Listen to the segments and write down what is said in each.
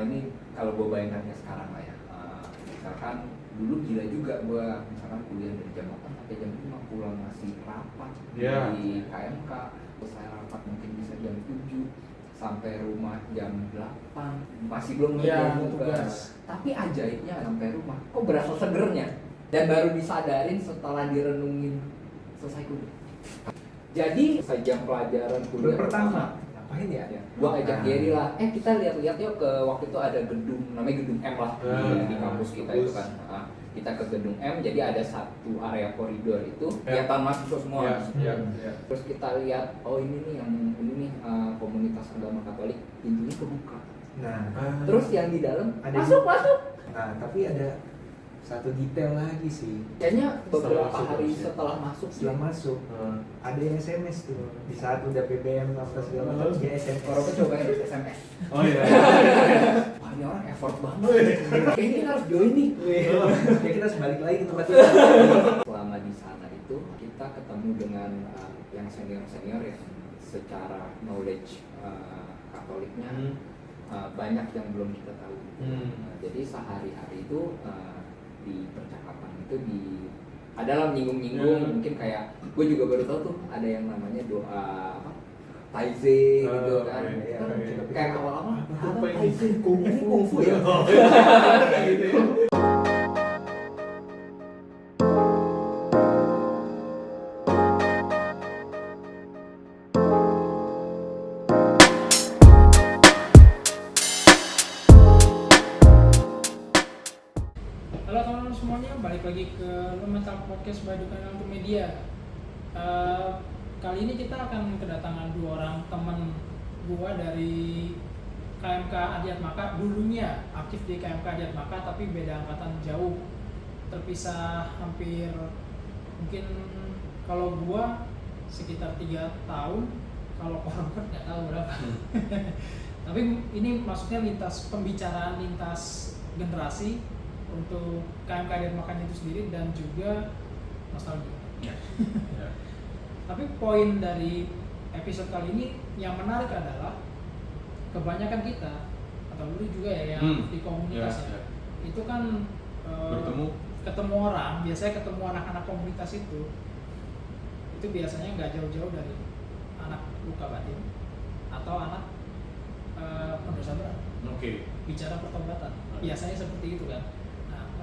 ini kalau gue bayangkannya sekarang lah ya, misalkan dulu gila juga gue misalkan kuliah dari jam 8 sampai jam 5 pulang masih rapat di KMK, terus saya rapat mungkin bisa jam 7 sampai rumah jam 8 masih belum ngerjain tugas. Tapi ajaibnya sampai rumah kok berasa segernya, dan baru disadarin setelah direnungin selesai kuliah. Jadi jam pelajaran kuliah pertama ngapain ya? Gua ajak Gary lah, kita lihat-lihat yuk ke waktu itu ada gedung namanya gedung M lah di kampus kita itu kan. Kita ke gedung M, jadi ada satu area koridor itu kelihatan mahasiswa semua. Terus kita lihat, oh ini nih komunitas agama Katolik, pintunya kebuka. Nah, terus yang di dalam ada masuk. Nah, tapi ada satu detail lagi sih. Kayaknya beberapa hari setelah masuk ada yang SMS tuh. Di saat udah BBM apa segala macam dia SMS. Orang tuh cobain SMS. Oh iya. Wah, ini orang effort banget. Kayaknya kita harus join nih. Ya kita harus balik lagi ke tempat itu. Selama di sana itu kita ketemu dengan yang senior yang secara knowledge Katoliknya banyak yang belum kita tahu. Jadi sehari-hari itu di percakapan itu adalah menyinggung-nyinggung mungkin kayak gue juga baru tahu tuh ada yang namanya doa Taize gitu kan. Kayak awal-awal apa Taize? Kungfu ya. Balik lagi ke Elemental Podcast by Dukan Media. Kali ini kita akan kedatangan dua orang teman gua dari KMK Adiatmaka. Dulunya aktif di KMK Adiatmaka tapi beda angkatan jauh, terpisah hampir mungkin kalau gua sekitar 3 tahun, kalau korban nggak tahu berapa. Tapi ini maksudnya lintas pembicaraan lintas generasi untuk KMK Adiatmaka itu sendiri dan juga nostalgia. Tapi poin dari episode kali ini yang menarik adalah kebanyakan kita atau dulu juga ya yang di komunitas itu kan ketemu orang, biasanya ketemu anak-anak komunitas itu biasanya nggak jauh-jauh dari anak luka batin atau anak pendosa berat. Bicara pertobatan, biasanya seperti itu kan.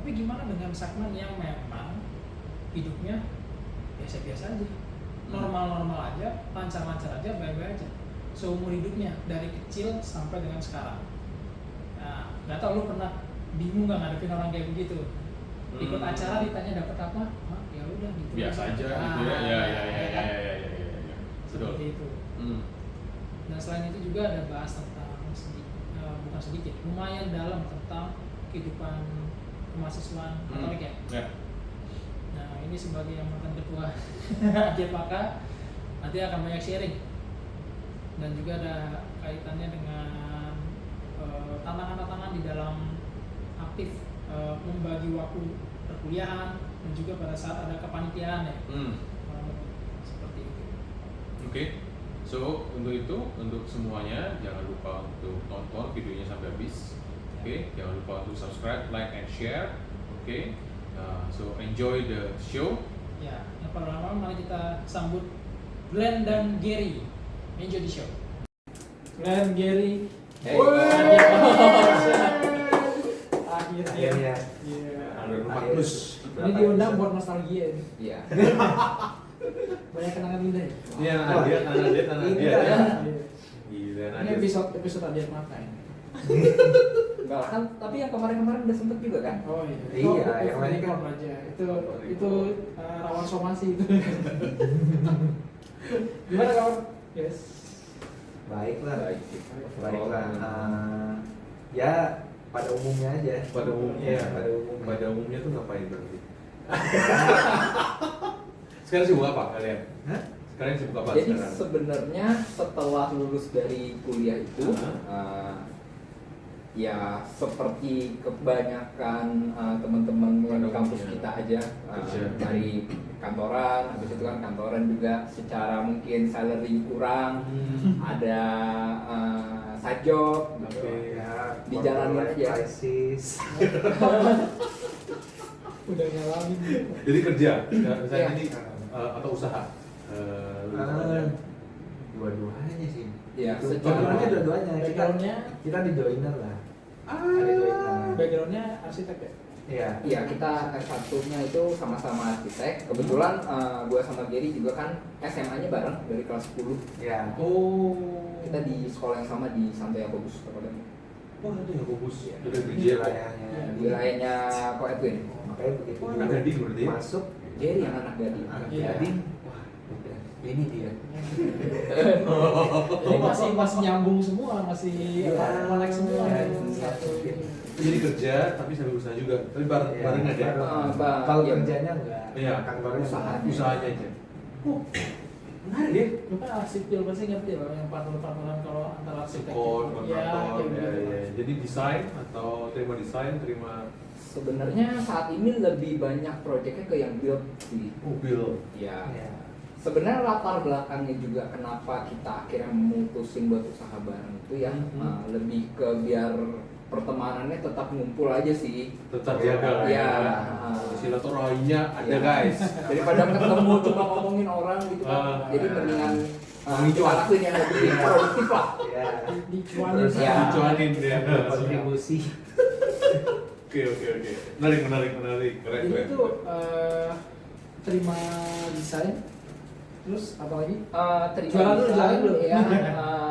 Tapi gimana dengan segmen yang memang hidupnya biasa-biasa aja, normal-normal aja, lancar-lancar aja, baik-baik aja, seumur hidupnya dari kecil sampai dengan sekarang. Nah, nggak tahu lu pernah bingung nggak ngadepin orang kayak begitu? Ikut acara ditanya dapat apa? Ya udah gitu. Biasa aja gitu ya. Ya. Seperti itu. Nah selain itu juga ada bahas tentang bukan sedikit, lumayan dalam tentang kehidupan kemahasiswaan Katolik ya. Nah ini sebagai yang mantan ketua Adiatmaka nanti akan banyak sharing dan juga ada kaitannya dengan tantangan-tantangan di dalam aktif membagi waktu perkuliahan dan juga pada saat ada kepanitiaan ya. Seperti itu. So untuk semuanya jangan lupa untuk tonton videonya sampai habis. Jangan lupa untuk subscribe, like, and share. So enjoy the show. Ya, yang pertama mari kita sambut Glenn dan Gary. Enjoy the show. Glenn, Gary. Akhirnya. Plus. Ini diundang buat nostalgia ini. Iya. Banyak kenangan indah. Iya, anak dia. Gila. Ini episode Adiatmaka ini. Enggak kan, tapi yang kemarin-kemarin udah sempet juga kan? Oh iya. Iya, yang lain kan aja. Itu rawan somasi itu. Gimana kawan? Yes. Baiklah. Ya pada umumnya aja. Pada umumnya tuh ngapain berarti? Sekarang sibuk apa kalian? Sekarang sibuk apa? Jadi sebenarnya setelah lulus dari kuliah itu ya seperti kebanyakan teman-teman yang di kampus kita aja dari kantoran, habis itu kan kantoran juga secara mungkin salary kurang, ada side job, dijalanin aja. Krisis. Udah ngalamin. Jadi kerja, ya, misalnya Iya. ini atau usaha. Dua-duanya sih. Iya, Itu secara- backgroundnya dua-duanya. Backgroundnya Kita di joiner lah. Ada joiner. backgroundnya arsitek ya? Iya. Iya, kita S1-nya itu sama-sama arsitek. Kebetulan gue sama Gary juga kan SMA-nya bareng dari kelas 10. Iya. Oh. Kita di sekolah yang sama di Santo Yakobus, Kabupaten. Oh, ada ya bagus. Iya. Ada Di kerja. wilayahnya. Di wilayahnya Ko Edwin. Makanya begitu. Oh, anak gading berarti ya? Masuk Gary yang anak gading. anak Iya. gading. Wah, udah. Ini dia. Jadi masih nyambung semua, masih connect semua. Iya, Satu. Jadi kerja tapi sambil usaha juga. Tapi barengan ya. Bang, Kalau iya. kerjanya enggak. Iya. Kantornya Usahanya. Usahanya aja. Oh. Menarik ya. Lu kan arsipil pasti ngerti loh yang partner-partneran kalau antara arsitek. Support, Ya, kontraktor, kayak ya, gitu. ya. Jadi desain atau terima desain, terima Sebenarnya saat ini lebih banyak proyeknya ke yang build sih. mobil. Ya. Iya. Sebenarnya latar belakangnya juga kenapa kita akhirnya memutusin buat usaha bareng itu ya lebih ke biar pertemanannya tetap ngumpul aja sih. Tetap jaga lah Iya. ya. Silaturahminya ada Iya. guys. Daripada ketemu cuma ngomongin orang gitu kan. Jadi mendingan kita lakuin yang lebih produktif lah. Iya. Dicuanin Terus ya. Dicuanin ya. Kontribusi. Oke. Menarik. Keren. Jadi itu terima desain, terus apa lagi? Terima Jualan dulu, desain, jualan dulu. ya.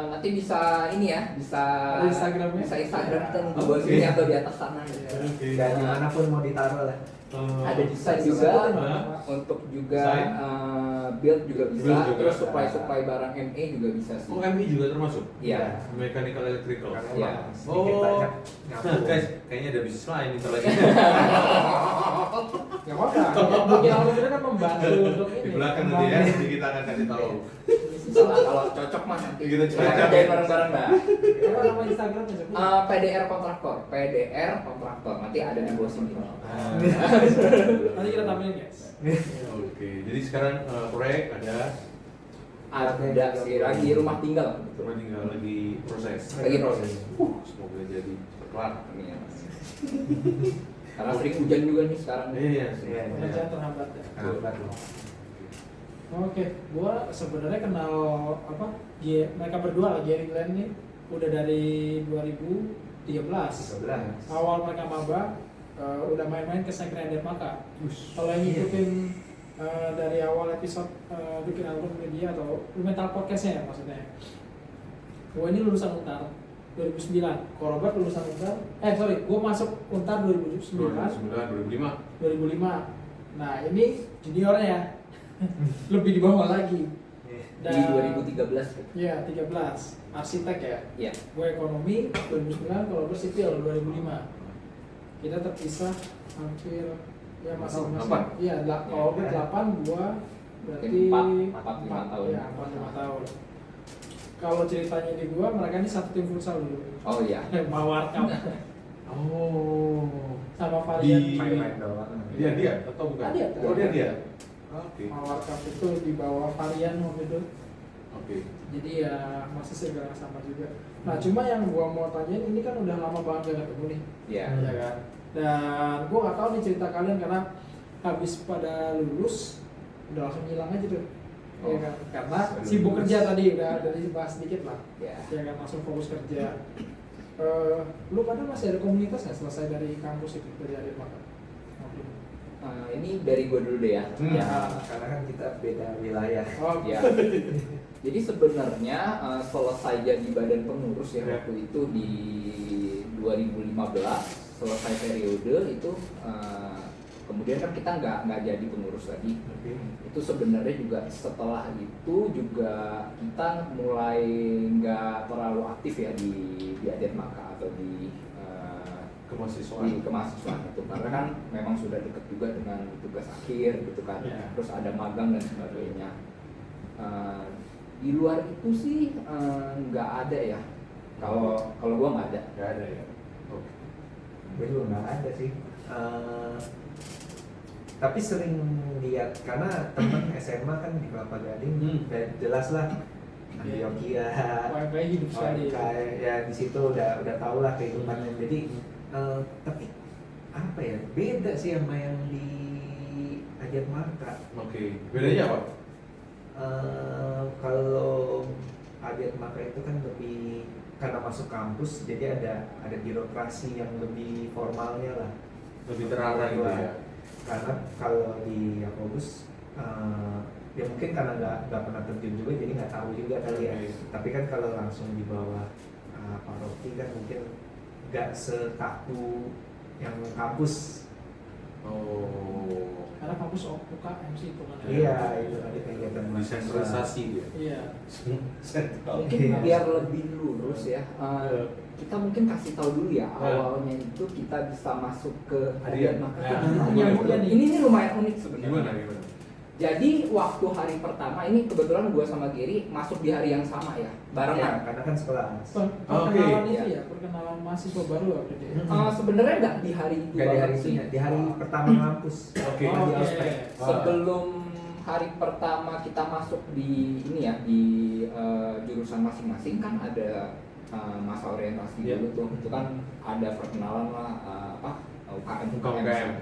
Nanti bisa ini ya, bisa Ada Instagramnya? Bisa Instagram kita nih di Oke. bawah sini atau di atas sana. Oke. Dan dimanapun mau ditaruh lah. Ada desain juga, Hah? untuk juga Desain? build juga bisa, Build juga. terus supply barang ME juga bisa sih. Oh, MI juga termasuk? Iya. Mechanical electrical. Karena Iya. emang sedikit Oh. banyak Nah, nyambung. guys, kayaknya ada bisnis lain nih lagi. Gak apa-apa. Bikin album kita kan membantu untuk ini. Di belakang nanti ya, nanti kita akan kasih tahu. Bisa lah, kalau cocok mah nanti Kita kita cocok. kerjain bareng-bareng dah. Apa nama Instagramnya? Sebut. PDR kontraktor, PDR kontraktor nanti ada di bawah sini. Nanti kita tampilin guys. Oke, jadi sekarang proyek ada Ada sih lagi rumah tinggal. cuma tinggal lagi proses. Lagi proses. Semoga jadi kelar. Amin ya, Mas. Karena sering hujan juga nih sekarang. Iya. Iya. Pekerjaan terhambat ya. Hambat loh. Oke, gua sebenarnya kenal mereka berdua lah, Gary Glenn nih udah dari 2013. 13. Awal mereka maba udah main-main ke Secret Maka. Kalau yang ngikutin dari awal episode bikin album media atau mental podcastnya ya maksudnya. Gua ini lulusan Untar 2009, kalau Robert lulusan Untar, gua masuk Untar 2009, 2005. Nah ini juniornya lebih di bawah lagi. Di 2013 gitu. Iya, 13. Arsitek ya. Iya. Gue ekonomi 2009, kalau gue sipil 2005. Kita terpisah hampir ya masing-masing. 8. Iya, kalau gue 8, gue berarti 4, 5 tahun. Iya, 4-5 tahun. Kalau ceritanya di gua, mereka ini satu tim futsal dulu. Oh iya. Mawar Cup Oh. sama varian Di- Main-main doang. Dia atau bukan? Dia. Oh, dia. Oke. Mawar Cup itu di bawah varian waktu itu. Oke. Jadi ya masih segala sama juga. Nah cuma yang gua mau tanyain ini kan udah lama banget gak ketemu nih, Iya. ya kan? Dan gua nggak tahu nih cerita kalian karena habis pada lulus udah langsung hilang aja tuh, ya kan? Karena sibuk kerja tadi udah dibahas sedikit lah, Iya. ya kan langsung fokus kerja. Lu pada masih ada komunitas nggak selesai dari kampus itu dari akhir makan? Ini dari gue dulu deh ya. Ya, karena kan kita beda wilayah. Oh Ya. Jadi sebenarnya selesai jadi badan pengurus ya waktu itu di 2015 selesai periode itu kemudian kan kita nggak jadi pengurus lagi. Itu sebenarnya juga setelah itu juga kita mulai nggak terlalu aktif ya di Adenmaka atau di kemahasiswaan itu karena kan memang sudah dekat juga dengan tugas akhir gitu kan, terus ada magang dan sebagainya. Di luar itu sih nggak ada ya, kalau gua nggak ada. Nggak ada ya. Oke. Gue juga nggak ada sih. Tapi sering lihat karena temen SMA kan di Kelapa Gading dan jelas lah Antioquia, UMKM hidup sekali. ya di situ udah tau lah kehidupannya. Jadi tapi apa ya, beda sih sama yang di Adiat Maka. Oke. Bedanya apa? Kalau Adiat Maka itu kan lebih karena masuk kampus, jadi ada birokrasi yang lebih formalnya lah, Lebih terarah gitu ya. Karena kalau di Yakobus ya mungkin karena nggak pernah terjun juga, jadi nggak tahu juga kali ya. Tapi kan kalau langsung di bawah paroki kan mungkin nggak sekaku yang kampus. Oh. Karena kampus UKM sih itu kan. Iya, itu ada kegiatan Desentralisasi dia. Iya. Mungkin biar lebih lurus ya, kita mungkin kasih tahu dulu ya awalnya itu kita bisa masuk ke Adiat Maka. Ini lumayan unik sebenarnya. Gimana? Jadi waktu hari pertama ini kebetulan gua sama Gary masuk di hari yang sama ya, barengan. Karena kan sekolah. Perkenalan Oke. itu ya, perkenalan mahasiswa baru waktu itu. Sebenarnya nggak di hari itu Nggak di hari banget sih. itu, di hari pertama kampus. Oke. Di ospek. Sebelum hari pertama kita masuk di ini ya, di jurusan masing-masing kan ada masa orientasi Iya. dulu tuh. Itu kan ada perkenalan lah UKM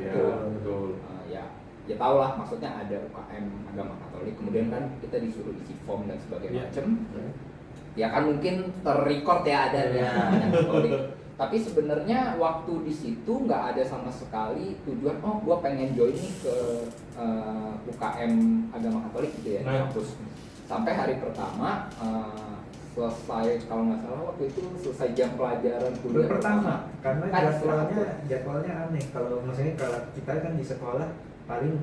ya, betul. Ya tau lah, maksudnya ada UKM agama Katolik, kemudian kan kita disuruh isi form dan sebagainya macem. Ya kan mungkin terrecord ya ada yang Katolik. Tapi sebenarnya waktu di situ nggak ada sama sekali tujuan gua pengen join nih ke UKM agama Katolik gitu ya, kampus. Sampai hari pertama selesai, kalau nggak salah waktu itu selesai jam pelajaran kuliah pertama, karena Kan jadwalnya aneh. Kalau maksudnya kalau kita kan di sekolah paling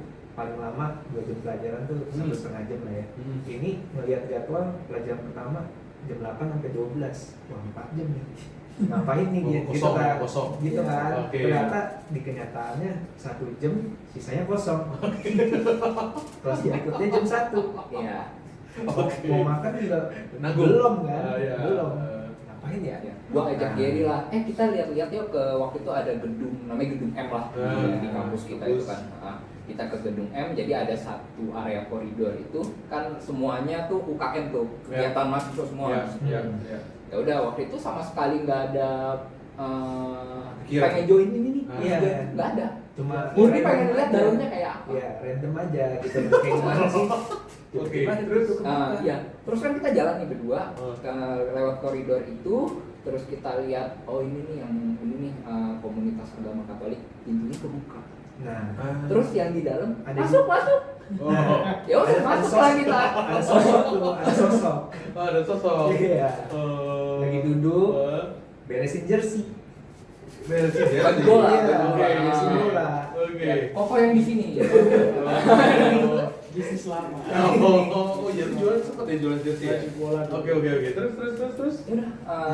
lama 2 jam pelajaran tuh 1,5 jam lah ya. Ini ngelihat jadwal pelajaran pertama jam 8 sampai 12. Wah, 4 jam nih. Ngapain nih gitu kan? Gitu kan. Okay. Ternyata di kenyataannya 1 jam sisanya kosong. Kelas berikutnya jam 1. Iya. Mau makan juga Nanggung. belum kan? Iya. Belum. Ngapain ya? Gua ajak Gary lah, kita lihat-lihat yuk ke waktu itu ada gedung, namanya gedung M lah di kampus kita itu kan. Kita ke gedung M, jadi ada satu area koridor itu kan semuanya tuh UKM tuh, kegiatan mahasiswa semua. Ya. Ya udah waktu itu sama sekali nggak ada Pikiran. pengen join ini nih, Iya. nggak ada. Cuma Murni pengen lihat dalamnya kayak apa. Iya, random aja gitu. Kayak gimana sih? Oke, Gimana terus? tuh? Iya, terus kan kita jalan nih berdua Oh. lewat koridor itu, terus kita lihat ini nih yang ini nih komunitas agama Katolik, pintunya kebuka. Nah, Terus yang di dalam Ada masuk. Oh. Ya udah masuk lah kita. ada sosok tuh, ada sosok. Ada sosok. Iya. Oh. Lagi duduk, beresin jersey. Beresin ya. Baju bola, Iya, baju bola. beresin bola. Oke. Koko yang di sini. Oh. Bisnis lama. Jadi jualan sempat ya jualan jersey ya. Baju bola. Oke. Terus. Ya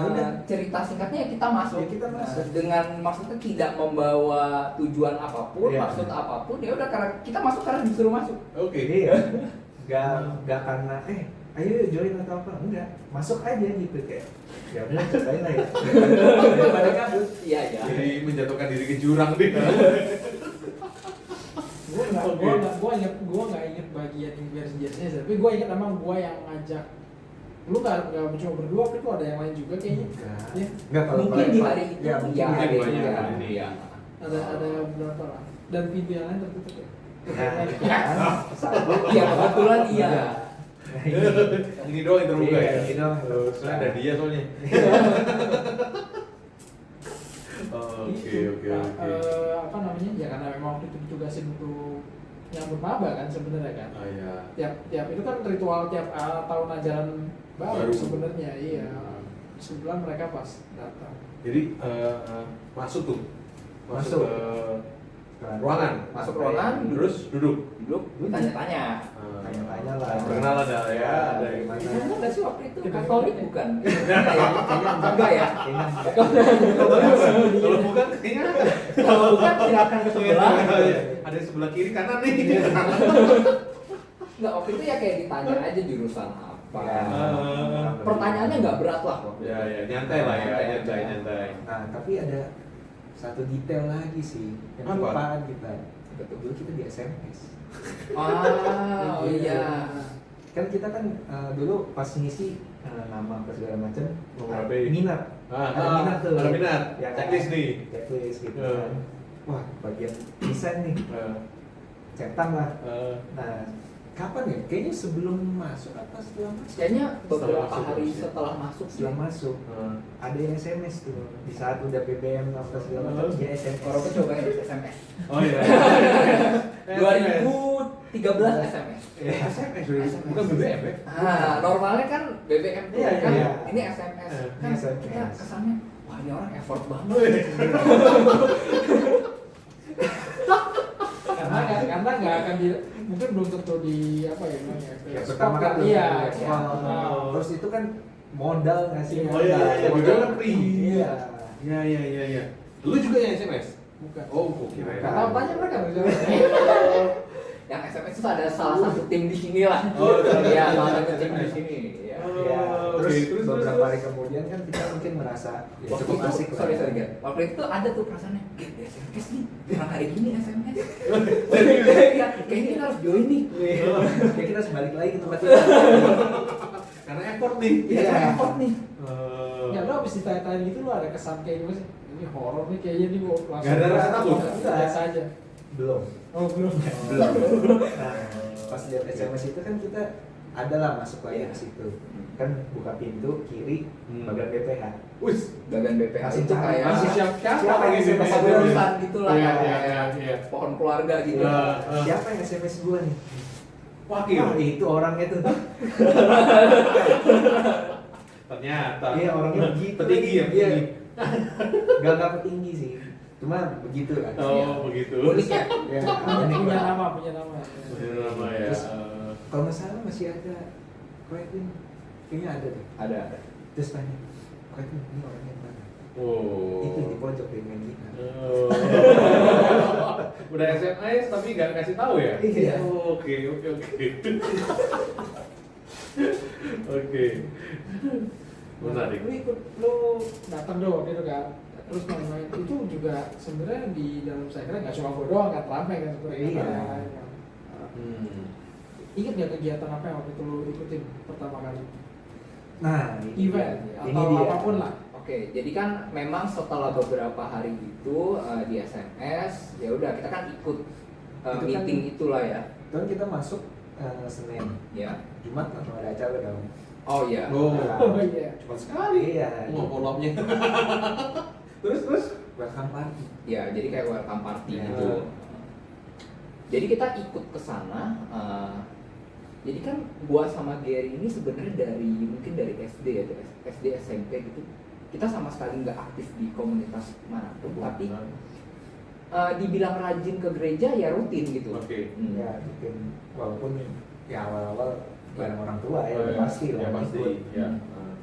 udah, cerita singkatnya kita masuk. Ya, kita masuk. Dengan maksudnya tidak membawa tujuan apapun, Iya. maksud apapun. Ya udah, karena kita masuk karena disuruh masuk. Oke. Iya. Gak karena ayo join atau apa, enggak, masuk aja gitu kayak ya udah cobain lah ya. Daripada kabut. Iya ya. Jadi menjatuhkan diri ke jurang deh. Gue nggak inget bagian beresin jersey, tapi gue inget emang gue yang ngajak. Lu nggak cuma berdua, tapi kok ada yang lain juga kayaknya. Ya. Enggak kalau Mungkin di kalau- hari itu ya, mungkin di hari banyak itu. hari ini. Iya. Ada beberapa lah. Dan pintu yang lain tertutup ya. Nah, kan, Iya, kebetulan iya. Nah, Ini doang yang terbuka Iya, ya. ini doang. Soalnya ada dia soalnya. Oke. Apa namanya? Ya karena memang waktu itu ditugasin untuk nyambut maba kan sebenarnya kan. Ah ya. Tiap itu kan ritual tiap tahun ajaran baru Baru. sebenarnya. Iya. Sebulan mereka pas datang. Jadi masuk tuh. Masuk. Ke ruangan. Masuk ruangan, Terus duduk. duduk, tanya-tanya. Tanya-tanya lah. Perkenalan ya. Ya, Ada dari yang mana? Ingat nggak sih waktu itu Tidak Katolik ingat. bukan? Enggak ya? Kayaknya enggak. Kalau bukan kayaknya ada. Kalau bukan silakan ke sebelah. Ada yang sebelah kiri kanan nih. Enggak, waktu itu ya kayak ditanya aja jurusan apa. Ya. Pertanyaannya nggak berat lah waktu Ya, itu. nyantai lah ya, nyantai. Nah, tapi ada satu detail lagi sih yang Apa? kelupaan kita. Betul. Dulu kita di SMS. Oh iya. kan kita kan dulu pas ngisi nama apa segala macam minat minat tuh ada minat ya, checklist nih checklist gitu kan. Wah bagian desain nih centang lah. Nah kapan ya? Kayaknya sebelum masuk apa setelah masuk? Kayaknya beberapa Setelah masuk, hari ya. setelah masuk. Setelah masuk ada yang SMS tuh di saat udah BBM apa segala macam dia SMS. Kalau aku cobain SMS. oh iya 2013 SMS. SMS bukan BBM ya Normalnya kan BBM tuh Iya, kan iya. ini SMS. Kan SMS. kita kesannya wah ini orang effort banget. karena nggak akan mungkin belum tentu di apa ya namanya Ya, pertama kan iya terus itu kan modal ngasih oh iya BBM kan free iya iya lu juga yang SMS bukan oh kira kata tanya mereka Yang SMS itu ada salah satu tim di sini lah. Oh, iya, salah satu tim di sini. Ya. Ya, terus terus, beberapa hari kemudian kan kita mungkin merasa ya, Waktu cukup itu, asik sorry, Gert. Waktu itu ada tuh perasaannya, Gert, SMS nih, orang hari ini SMS. Ya, kayaknya kita harus join nih. Kayak kita harus balik lagi ke tempat kita. karena effort nih Iya, effort nih. ya lo abis ditanya-tanya gitu lo ada kesan kayak gimana sih ini horor nih kayaknya nih mau langsung Nggak ada rasa takut? biasa aja Belum. belum Nah, pas lihat SMS itu kan kita adalah masuk lagi ke situ. Kan buka pintu kiri bagian BPH. Wis, Bagian BPH Masih itu cari, kayak masih siapa yang lagi sih? SMS urusan gua? gitu lah, Iya, kayak iya. pohon keluarga gitu. Siapa yang SMS gua nih? wakil. Wah, itu orangnya tuh. Ternyata. Iya, orangnya begitu. Petinggi ya, Iya. petinggi. Gak petinggi sih. Cuma begitu kan. Oh, begitu. Unik ya? Ya, punya nama Punya nama ya. Terus, kalau nggak salah masih ada Quentin. Kayaknya ada deh. Ada. Terus tanya, Quentin ini orangnya mana? Oh. Itu di pojok dia main gitar. Oh. Udah SMS tapi nggak kasih tahu ya? Iya. Oh, oke. Oke. Menarik. lu ikut lu datang doang gitu kan terus main-main itu juga sebenarnya di dalam saya nggak cuma gue doang kan ramai kan sebenarnya Iya. yang lain kan. Ingat nggak kegiatan apa yang waktu itu lu ikutin pertama kali Nah, event dia. atau apapun lah Oke, jadi kan memang setelah beberapa hari itu di SMS, ya udah kita kan ikut Itu kan- meeting itulah ya. Kan kita masuk Senin, Ya. Jumat langsung ada acara dong. Oh iya. Oh. oh iya Cuma sekali. Iya. Follow-up-nya. Terus. Welcome party. Ya, jadi kayak welcome party Ya. gitu. Jadi kita ikut ke sana. Jadi kan gua sama Gary ini sebenarnya mungkin dari SD ya, dari SD SMP gitu. Kita sama sekali nggak aktif di komunitas manapun, tapi dibilang rajin ke gereja ya rutin gitu. Oke. Ya, bikin walaupun ya awal-awal bareng orang tua ya, Oh, udah ya. pasti lah. Ya pasti. ikut. Ya.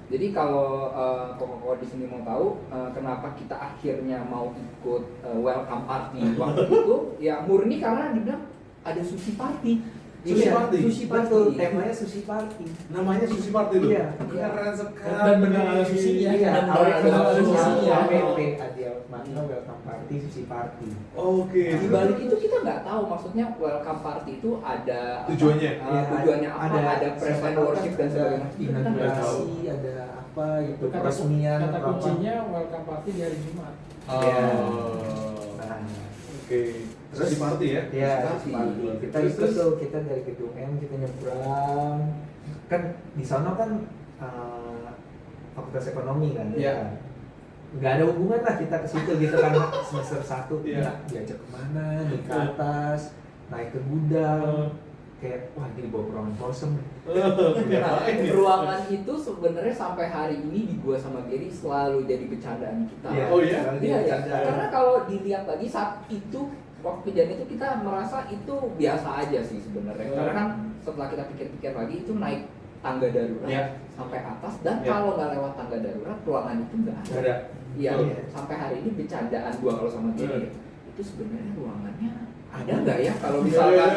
Jadi kalau koko-koko di sini mau tahu kenapa kita akhirnya mau ikut welcome party waktu itu, ya murni karena dibilang ada sushi party. Sushi Iya, party? Sushi party. Betul, temanya sushi party. Namanya sushi party loh. Iya. Keren sekali. Dan benar ada sushi-nya. Iya, Dan awalnya ada ada sushi. sushi, Iya. AWP, Adiel Magno welcome party, sushi party. Oke. Di balik itu kita nggak tahu maksudnya welcome party itu ada apa, Tujuannya? Iya, tujuannya apa? Ada praise and worship dan sebagainya. Kita kan nggak tahu. inaugurasi, ada apa gitu, kata peresmian kata apa. kuncinya welcome party di hari Jumat Oh. Iya. Nah, Oke. Sushi party ya? ya, Sushi sushi party. Kita Terus, ikut terus? tuh, kita dari gedung M kita nyebrang. Kan di sana kan fakultas ekonomi kan. Iya. Nggak ada hubungan lah kita ke situ gitu kan semester 1 Iya. diajak kemana, naik ke atas, naik ke gudang. Kayak wah ini dibawa ke ruangan kosong. Nah, ruangan itu sebenarnya sampai hari ini di gua sama Gary selalu jadi bercandaan kita. Iya. Oh iya? Iya, ya. Bercanda. Karena kalau dilihat lagi saat itu waktu kejadian itu kita merasa itu biasa aja sih sebenarnya. Karena kan setelah kita pikir-pikir lagi itu naik tangga darurat Iya. sampai atas dan Iya. kalau nggak lewat tangga darurat ruangan itu nggak ada. Nggak ada. Iya. Betul. Sampai hari ini bercandaan gua kalau sama Gary Iya. itu sebenarnya ruangannya ada nggak ya kalau misalkan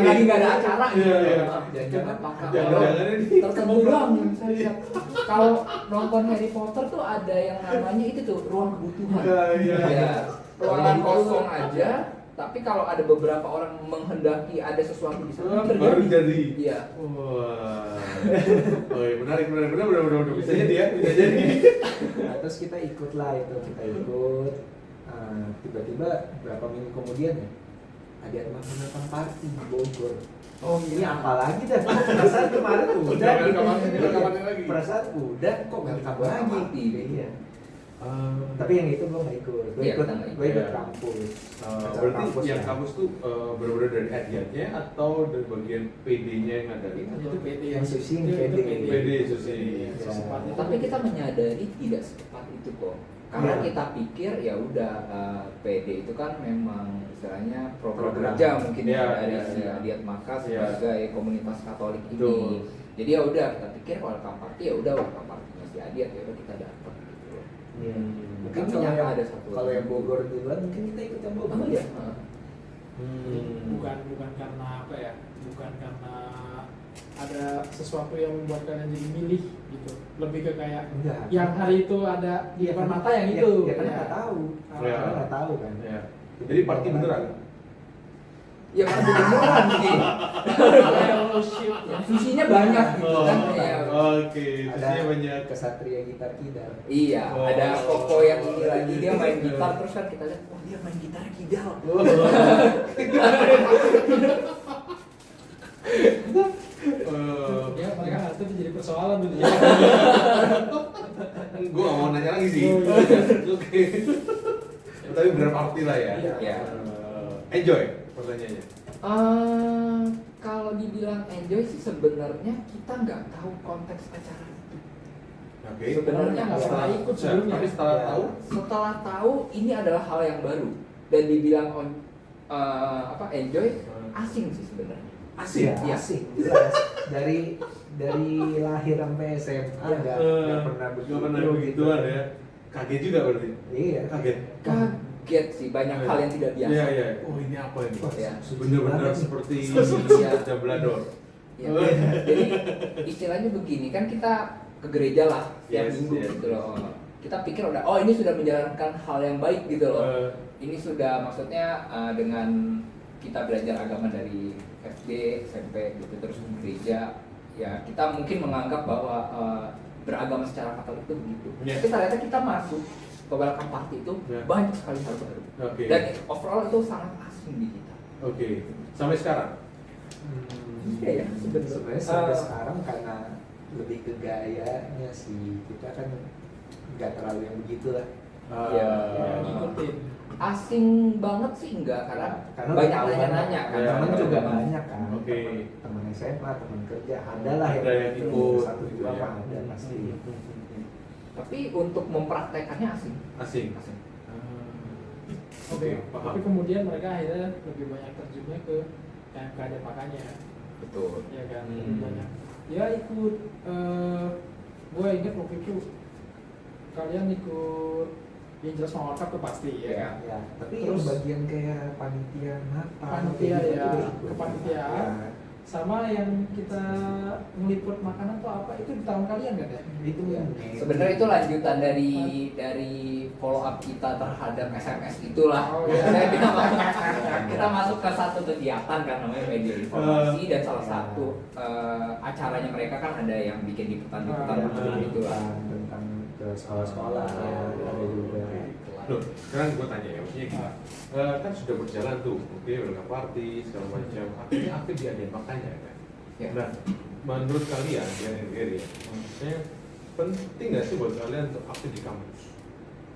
lagi nggak ada acara gitu. Iya. Jangan apakah Jangan-jangan ini tertentu doang yang saya lihat. Kalau nonton Harry Potter tuh ada yang namanya itu tuh ruang kebutuhan. Iya. Ya, ruangan kosong aja tapi kalau ada beberapa orang menghendaki ada sesuatu di sana baru jadi. Iya. Wah. Oh, iya, menarik bisa jadi ya, bisa jadi. Nah, terus kita ikut tiba-tiba berapa minggu kemudian ya ada makan party di Bogor. Oh ini apa lagi dah? Perasaan kemarin udah lagi. Perasaan udah kok welcome lagi. Iya. Tapi yang itu gue nggak ikut. Gue ikut kampus. Berarti kampus yang ya. kampus tuh benar-benar dari Adiatnya atau dari bagian PD-nya yang ngadain? Itu PD yang sushi ini itu PD sushi. Ya. Tapi kita menyadari tidak secepat itu kok. Karena kita pikir ya udah PD itu kan memang istilahnya program kerja mungkin dari Adiat Maka sebagai komunitas Katolik ini. Jadi ya udah kita pikir welcome party ya udah welcome party si Adiat ya udah kita dapat gitu loh. Mungkin Kan kalau ada satu. kalau yang Bogor duluan mungkin kita ikut yang Bogor. Oh, iya. Bukan karena apa ya? Bukan karena ada sesuatu yang membuat kalian jadi milih gitu. Lebih ke kayak Enggak. yang hari itu ada di depan mata yang itu. Ya karena nggak tahu. Karena nggak tahu kan. Ya. Jadi party beneran. Ya kan beneran sih. Oh shit. Susinya banyak gitu kan. Ya. Oke, Ada susinya banyak. kesatria gitar kidal. Iya, Oh. ada Koko yang ini lagi dia main gitar terus kan kita lihat, wah dia main gitar kidal. Ya mereka nggak tahu itu jadi persoalan tuh. Gue gak mau nanya lagi sih. Oh, iya. Oke. Tapi bener party lah ya. Iya. Enjoy pertanyaannya. Kalau dibilang enjoy sih sebenarnya kita nggak tahu konteks acara itu. Oke. Sebenarnya nggak pernah ikut Ya, sebelumnya. tapi setelah Ya. tahu, Setelah tahu ini adalah hal yang baru dan dibilang enjoy asing sih sebenarnya. asik. Iya. Asik. Jelas. Dari lahir sampai SMA nggak pernah begitu. Gak pernah begituan ya. Kaget juga berarti. Iya. Kaget. Kaget sih banyak hal yang tidak biasa. Iya iya. Oh ini apa ini? Wah, Ya. Bener-bener banget. seperti Iya. Jablador. Ya, jadi istilahnya begini kan kita ke gereja lah tiap Yes, minggu yes. gitu loh. Kita pikir udah ini sudah menjalankan hal yang baik gitu loh. Ini sudah maksudnya dengan kita belajar agama dari SD, SMP gitu terus ke gereja. Ya kita mungkin menganggap bahwa beragama secara Katolik itu begitu. Yes. Tapi ternyata kita masuk ke welcome party itu Yeah. banyak sekali hal baru. Oke. Dan overall itu sangat asing di kita. Oke. Sampai sekarang. Iya ya, Sebenarnya sampai sekarang karena lebih ke gayanya sih, kita kan nggak terlalu yang begitulah. Iya. Ngikutin. Asing banget sih enggak karena Karena banyak tahu nanya-nanya kan. Ya, teman ya, juga ya. banyak kan. Oke. Teman SMA, teman kerja, ada lah Ada yang ikut. satu dua Ya. mah ada pasti. Tapi untuk mempraktekannya asing. Asing. Asing. Oke, Tapi paham. kemudian mereka akhirnya lebih banyak terjunnya ke yang keadaan makanya. Betul. Ya kan, Hmm. lebih banyak. Ya ikut, gue ingat waktu itu kalian ikut yang jelas mau Cup tuh pasti ya kan. Ya, tapi Terus- yang bagian kayak panitia Natal, Panitia kayak gitu ya, juga ikut. kepanitiaan. Ya, Sama yang kita meliput makanan tuh apa itu di tahun kalian kan ya? itu Ya. yang Sebenarnya itu lanjutan dari follow up kita terhadap SMS itulah. Oh, iya. Kita masuk ke satu kegiatan kan namanya media informasi dan salah satu acaranya mereka kan ada yang bikin liputan-liputan gitu lah. tentang ke sekolah-sekolah ada juga. Loh, sekarang gue tanya ya, maksudnya gini, kan sudah berjalan tuh, oke, welcome party, segala macam, akhirnya aktif di ada makanya kan? Ya. Nah, menurut kalian, ya Gary ya, maksudnya penting nggak sih buat kalian untuk aktif di kampus?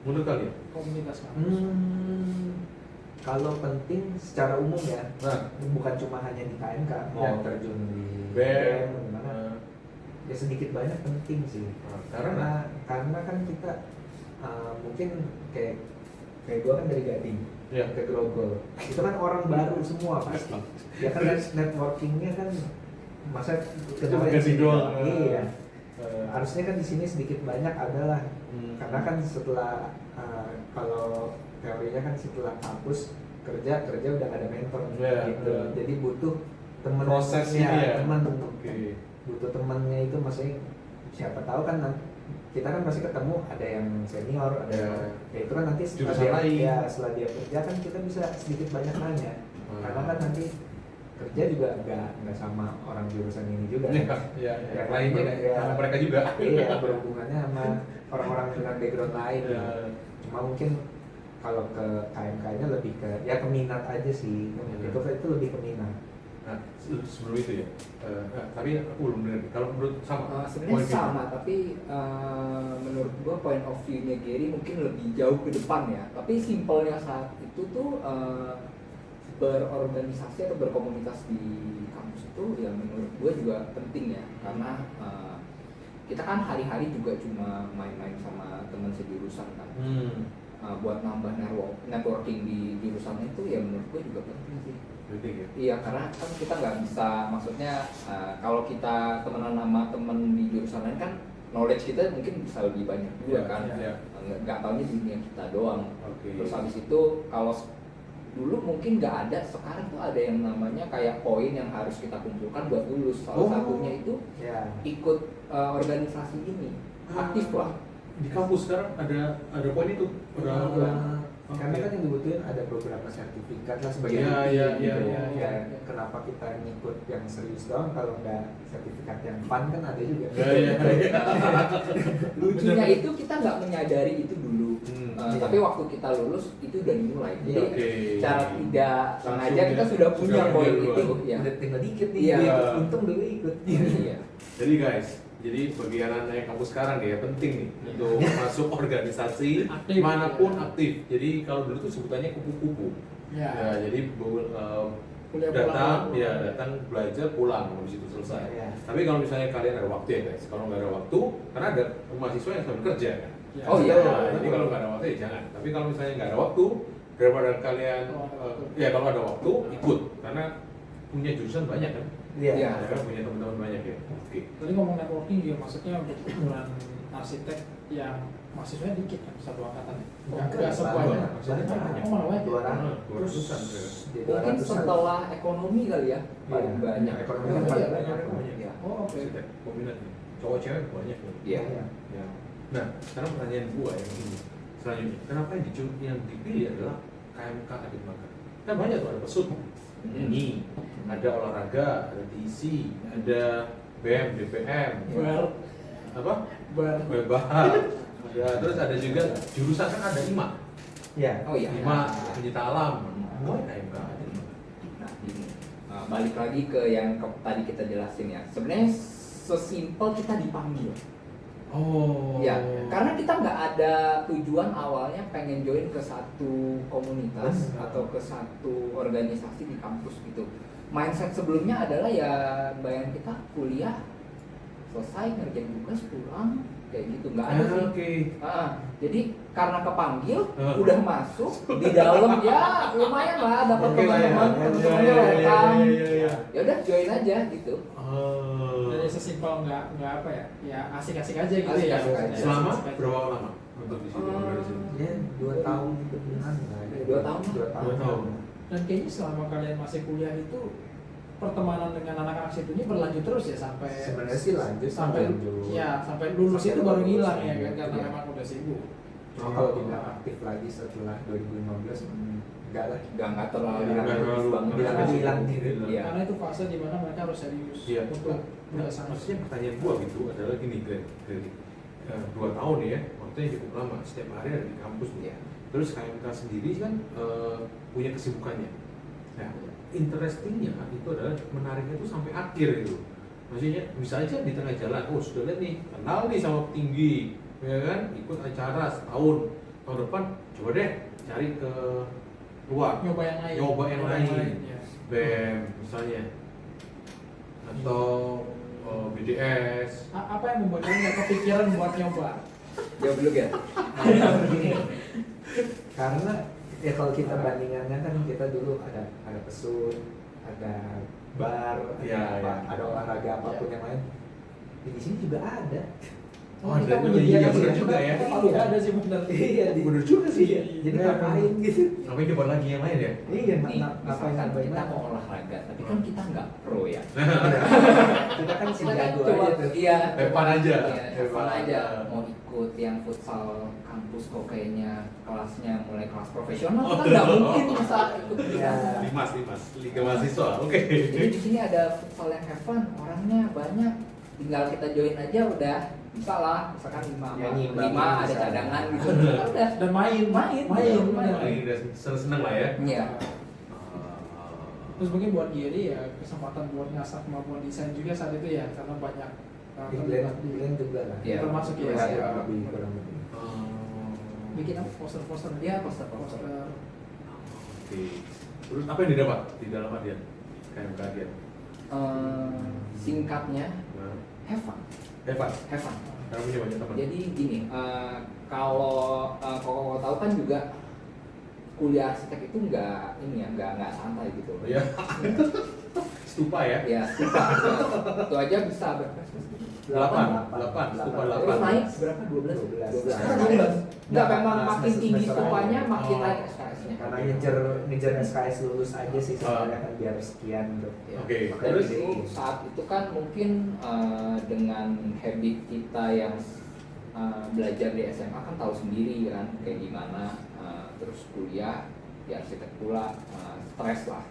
Menurut kalian? Komunitas kampus. Kalau penting secara umum ya, Nah, bukan cuma hanya di KMK, mau Ya. terjun di BEM, gimana, ya sedikit banyak penting sih. karena Karena kan kita mungkin kayak gue kan dari Gading Ya. ke Grogol, itu kan orang baru semua pasti. Ya kan networkingnya kan masa Cuma di Gading sini doang. iya. Harusnya kan di sini sedikit banyak adalah karena kan setelah kalau teorinya kan setelah kampus kerja udah gak ada mentor Ya, gitu. ya. Jadi butuh temen Proses ini ya? teman Oke. butuh temennya itu maksudnya siapa tahu kan kita kan pasti ketemu ada yang senior, ada ya itu kan nanti setelah Jurusan lain. setelah dia kerja kan kita bisa sedikit banyak nanya. Karena kan nanti kerja juga nggak sama orang jurusan ini juga. Ya, Ya, lainnya ya, sama mereka juga. Iya, berhubungannya sama orang-orang dengan background lain. Ya. Cuma mungkin kalau ke KMK-nya lebih ke ya keminat aja sih. Itu lebih keminat. Nah, sebelum itu ya, tapi aku belum dengar. Kalau menurut sama, Sebenarnya sama, tapi menurut gua point of view-nya Gary mungkin lebih jauh ke depan ya. Tapi simpelnya saat itu tuh berorganisasi atau berkomunitas di kampus itu ya menurut gua juga penting ya, karena kita kan hari-hari juga cuma main-main sama teman sejurusan kan. Buat nambah networking di jurusan itu ya menurut gue juga penting sih. Penting ya? Iya, karena kan kita nggak bisa, maksudnya kalau kita temenan sama temen di jurusan lain kan knowledge kita mungkin bisa lebih banyak juga kan. Nggak taunya di dunia kita doang. Terus habis itu kalau dulu mungkin nggak ada, sekarang tuh ada yang namanya kayak poin yang harus kita kumpulkan buat lulus. Salah satunya itu ikut organisasi ini, aktif lah. Di kampus sekarang ada poin itu. Karena kan yang dibutuhin ada beberapa sertifikat lah sebagai Iya. Kenapa kita ngikut yang serius doang kalau nggak sertifikat yang fun kan ada juga. Lucunya itu kita nggak menyadari itu dulu, tapi waktu kita lulus itu udah dimulai. Jadi cara tidak sengaja kita sudah punya poin itu. Ya. Udah tinggal dikit nih. Iya. Untung dulu ikut. Iya. Jadi guys, bagi anak-anak yang kampus sekarang ya penting nih untuk masuk organisasi Aktif, manapun ya. aktif. Jadi kalau dulu tuh sebutannya kupu-kupu. Ya. Jadi Kuliah datang, pulang. datang belajar pulang habis itu selesai. Ya. Tapi kalau misalnya kalian ada waktu ya guys, kalau nggak ada waktu, karena ada mahasiswa yang sambil kerja kan. Ya. Oh iya. Nah, jadi kalau nggak ada waktu ya jangan. Tapi kalau misalnya nggak ada waktu, daripada kalian ya kalau ada waktu ikut, karena punya jurusan banyak kan. Iya. Iya. Ya kan punya teman-teman banyak ya. Oke. Tadi ngomong networking juga maksudnya untuk ukuran arsitek yang mahasiswanya dikit kan, satu angkatan ya? Nggak sebanyak. Banyak. Oh, malah banyak. 200-an. Mungkin setelah ekonomi kali ya, paling Iya. banyak. Ekonomi kan paling banyak. banyak. Iya. Oh, oke. Peminat nih. Cowok cewek banyak nih. Iya. Ya. Nah, sekarang pertanyaan gua yang ini. Selanjutnya, kenapa yang dipilih adalah KMK Adit Maka? Kan banyak tuh, ada pesut, nyanyi, ada olahraga, ada TIC, ada BM, BPM, apa? Bahar. Ya, terus ada juga jurusan kan ada IMA. Iya. Oh iya. IMA, penyita alam. Semua KMK Adit Maka. Nah, gini. Balik lagi ke yang tadi kita jelasin ya. Sebenarnya sesimpel kita dipanggil. Oh. Ya, karena kita nggak ada tujuan awalnya pengen join ke satu komunitas atau ke satu organisasi di kampus gitu. Mindset sebelumnya adalah ya bayang kita kuliah selesai ngerjain tugas pulang kayak gitu, nggak ada sih. Oke. Jadi karena kepanggil udah masuk di dalam ya lumayan lah dapat Oke lah ya. teman-temannya welcome. Iya. Ya udah join aja gitu. Jadi sesimpel nggak apa ya, ya asik-asik aja gitu ya. Asik-asik aja. Selama Asik-asik aja. berapa lama untuk di sini? Ya 2 tahun beneran lah. 2 tahun. 2 tahun. Dan kayaknya selama kalian masih kuliah itu pertemanan dengan anak-anak situ ini berlanjut terus ya sampai Sebenarnya sih lanjut sampai lanjut. ya sampai lulus Sampai itu baru lulus, hilang ya kan, karena iya. memang udah sibuk. Cuma kalau dibilang aktif lagi setelah 2015 enggak lah. Nggak terlalu Nggak terlalu banget. bilang hilang gitu. Iya. Karena itu fase di mana mereka harus serius Iya. untuk Nah, maksudnya pertanyaan gua gitu adalah gini, Glenn. 2 tahun ya, waktunya cukup lama. Setiap hari ada di kampus nih. Iya. Terus KMK sendiri kan punya kesibukannya. Nah, interestingnya itu adalah menariknya itu sampai akhir gitu. Maksudnya bisa aja di tengah jalan, oh sudah lihat nih, kenal nih sama petinggi, ya kan, ikut acara setahun, tahun depan coba deh cari ke luar, nyoba yang lain. nyoba yang lain, ya. BEM misalnya, atau BDS. Apa yang membuat kalian nggak kepikiran buat nyoba? Jawab dulu ya. Karena ya kalau kita bandingannya kan kita dulu ada pesut, ada bar, Iya, ada apa, iya. ada olahraga apapun yang lain. Di sini juga ada. Oh, kita dan menyediakan iya, bener sih, juga ya. kalau nggak ada sih benar. Iya, Bener juga sih. Jadi ngapain gitu? Ngapain dapat lagi yang lain ya? Iya, Nih, ngapain misalkan nambahin kita lagi? mau olahraga, tapi kan kita nggak pro ya. Kita kan si Kita kan jago coba, aja tuh. iya, Have fun aja. Iya, have fun aja. Mau ikut yang futsal kampus kok kayaknya kelasnya mulai kelas profesional kan nggak mungkin bisa ikut Iya. Limas, Liga Mahasiswa. Oke. Jadi di sini ada futsal yang have fun, orangnya banyak, tinggal kita join aja udah bisa lah, misalkan Ya, nyimbang ada bisa. cadangan gitu, udah. Dan main. Ini udah seneng lah ya. Iya. Terus mungkin buat Giri ya kesempatan buat ngasah kemampuan desain juga saat itu ya, karena banyak Di terlibat di Glenn juga lah. Iya. termasuk ya, Kurang ya. lebih, kurang lebih. Bikin apa poster-poster Iya, poster-poster. Oke. Terus apa yang didapat di dalam hadiah? KMK hadiah. Singkatnya Nah, have fun. hebat. Have fun. Karena punya banyak teman. Jadi gini, kalau koko tahu kan juga kuliah arsitek itu nggak ini ya, nggak santai gitu. Oh, ya. Stupa ya. Ya, stupa. Itu aja bisa berapa? 8, stupa Terus 8. naik berapa? 12? 12. 12. Enggak, memang Nah, makin tinggi semester stupanya aja. makin Oh. naik SKS-nya. Karena ngejar SKS lulus aja sih sebenarnya kan biar sekian tuh. Ya, Oke, makanya terus? dulu saat itu kan mungkin dengan habit kita yang belajar di SMA kan tahu sendiri kan kayak gimana, terus kuliah di arsitek pula stres lah,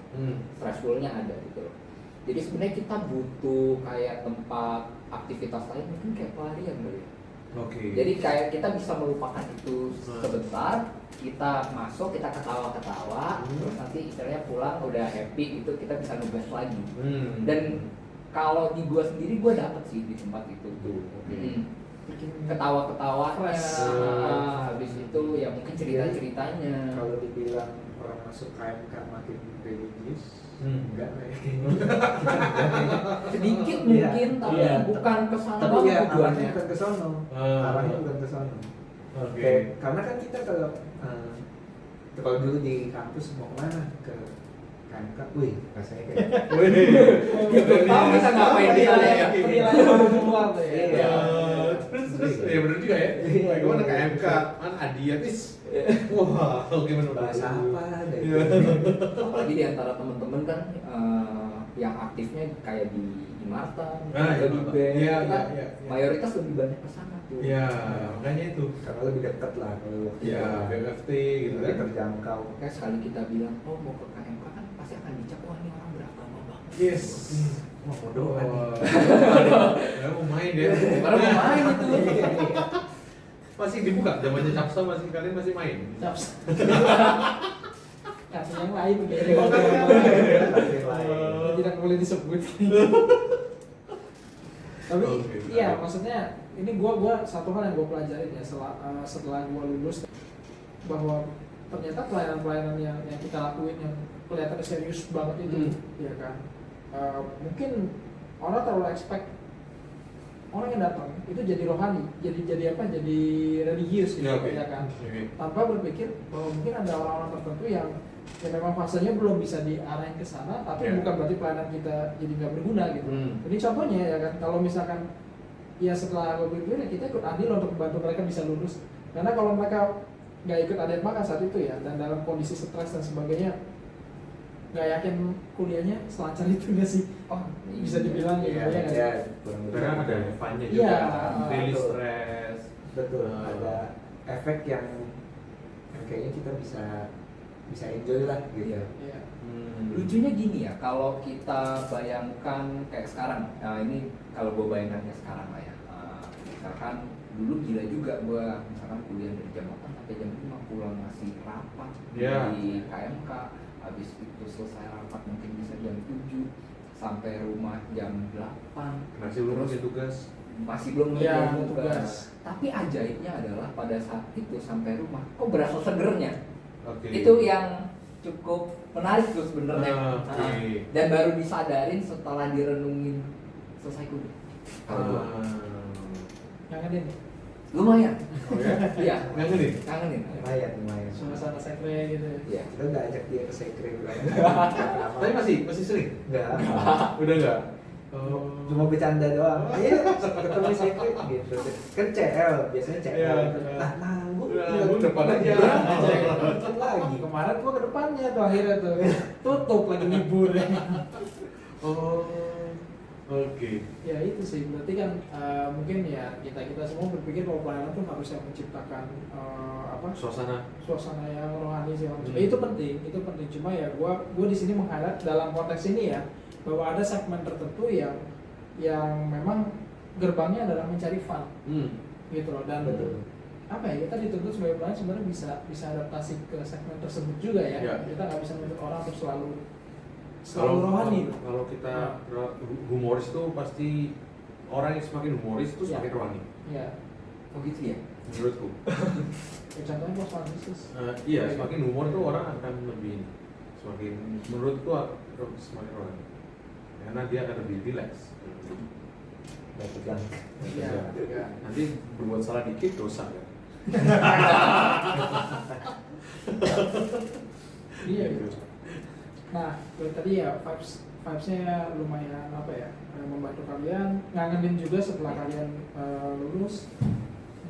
stressfulnya ada gitu loh. Jadi sebenarnya kita butuh kayak tempat aktivitas lain mungkin kayak pelarian kali ya. Oke. Jadi kayak kita bisa melupakan itu sebentar, kita masuk, kita ketawa-ketawa, terus nanti istilahnya pulang udah happy gitu, kita bisa nugas lagi. Dan kalau di gua sendiri gua dapet sih di tempat itu tuh. Ketawa-ketawa, habis itu ya mungkin cerita-ceritanya. Kalau dibilang orang masuk KMK makin religius, enggak lah ya. Sedikit Iya. mungkin, tapi Iya. bukan kesana Tapi banget ya arahnya tujuannya. bukan ke sono. Arahnya bukan ke sono. Oke. Kayak- karena kan kita kalau dulu di kampus mau kemana ke KMK, wih rasanya kayak Tahu kita ngapain di sana ya? Penilaian baru keluar tuh ya. Iya. Terus ya bener juga ya. Iya, Gimana iya. KMK kan hadiah tis. Wah, oke bener. bahasa apa ada Iya. Apalagi di antara teman-teman kan yang aktifnya kayak di Imarta, Ah, di Imarta. band, Iya, kan iya, iya. mayoritas lebih banyak ke sana tuh. Ya, makanya itu. karena lebih dekat lah kalau Ya, BFT gitu lebih kan. terjangkau. Kayak sekali kita bilang, oh mau ke KMK kan pasti akan dicap, wah ini orang beragama banget. Yes. Mau doa nih. Ya mau main ya. Baru mau main itu. Masih dibuka zamannya Capsa masih kalian masih main. Caps. Caps yang lain begitu. Tidak boleh disebut. Tapi Oke, iya, menarik. maksudnya ini gua satu hal yang gua pelajarin ya setelah gua lulus, bahwa ternyata pelayanan-pelayanan yang kita lakuin yang kelihatannya serius banget itu, ya kan. Mungkin orang terlalu expect orang yang datang itu jadi rohani, jadi apa? Jadi religius gitu, Ya, oke. ya kan. Oke. Tanpa berpikir bahwa mungkin ada orang-orang tertentu yang memang fasenya belum bisa diarahin ke sana, tapi Ya. bukan berarti pelayanan kita jadi nggak berguna gitu. Hmm. Ini contohnya ya kan, kalau misalkan ya setelah gue pikir ya kita ikut andil untuk membantu mereka bisa lulus, karena kalau mereka nggak ikut adat makan saat itu ya, dan dalam kondisi stres dan sebagainya, nggak yakin kuliahnya selancar itu nggak sih? Oh, Bisa dibilang gitu Iya, ya nggak sih? iya, kurang lebih. Karena ada fun-nya Iya, juga, kan? Rilis betul. stres. Betul, ada efek yang kayaknya kita bisa enjoy lah gitu. Iya. Lucunya gini ya, kalau kita bayangkan kayak sekarang, ini kalau gue bayangkan kayak sekarang lah ya, misalkan dulu gila juga gue, misalkan kuliah dari jam 8 sampai jam 5 pulang masih rapat Yeah. di KMK, habis itu selesai rapat mungkin bisa jam 7 sampai rumah jam 8, Masih belum punya tugas. masih belum Iya, ngerjain tugas. Tapi ajaibnya adalah pada saat itu sampai rumah, kok berasa segernya. Oke. Itu yang cukup menarik tuh sebenarnya. Oke. Dan baru disadarin setelah direnungin selesai kuliah. Kalau gua Kangenin lumayan. Oh ya? Iya, Ngangenin? kangenin. Lumayan. suasana sekre gitu. Iya. Kita udah ajak dia ke sekre. Tapi masih sering? Enggak. Udah enggak? Cuma bercanda doang. Iya, ketemu secret gitu. Kan CL, biasanya CL. Gue depan aja. Lagi. Kemarin gua ke depannya tuh akhirnya tuh tutup lagi libur. Oke. Ya itu sih, berarti kan mungkin ya kita semua berpikir kalau pelayanan tuh harus yang menciptakan suasana yang rohani sih. Itu penting. Cuma ya gua di sini meng-highlight dalam konteks ini ya, bahwa ada segmen tertentu yang memang gerbangnya adalah mencari fun, gitu loh. Dan betul. Apa ya, kita dituntut sebagai pelayan sebenarnya bisa adaptasi ke segmen tersebut juga ya. Kita nggak bisa menuntut orang untuk selalu rohani. Kalau kita humoris itu pasti orang yang semakin humoris itu semakin rohani. Iya. Oh gitu ya? Menurutku. Ya, contohnya Bos Francis. Iya, semakin humor itu orang akan lebih semakin menurutku semakin rohani. Karena dia akan lebih relax. Iya. Nanti berbuat salah dikit dosa kan. Iya gitu. Nah, tadi ya vibes-nya lumayan membantu kalian, ngangenin juga setelah kalian lulus,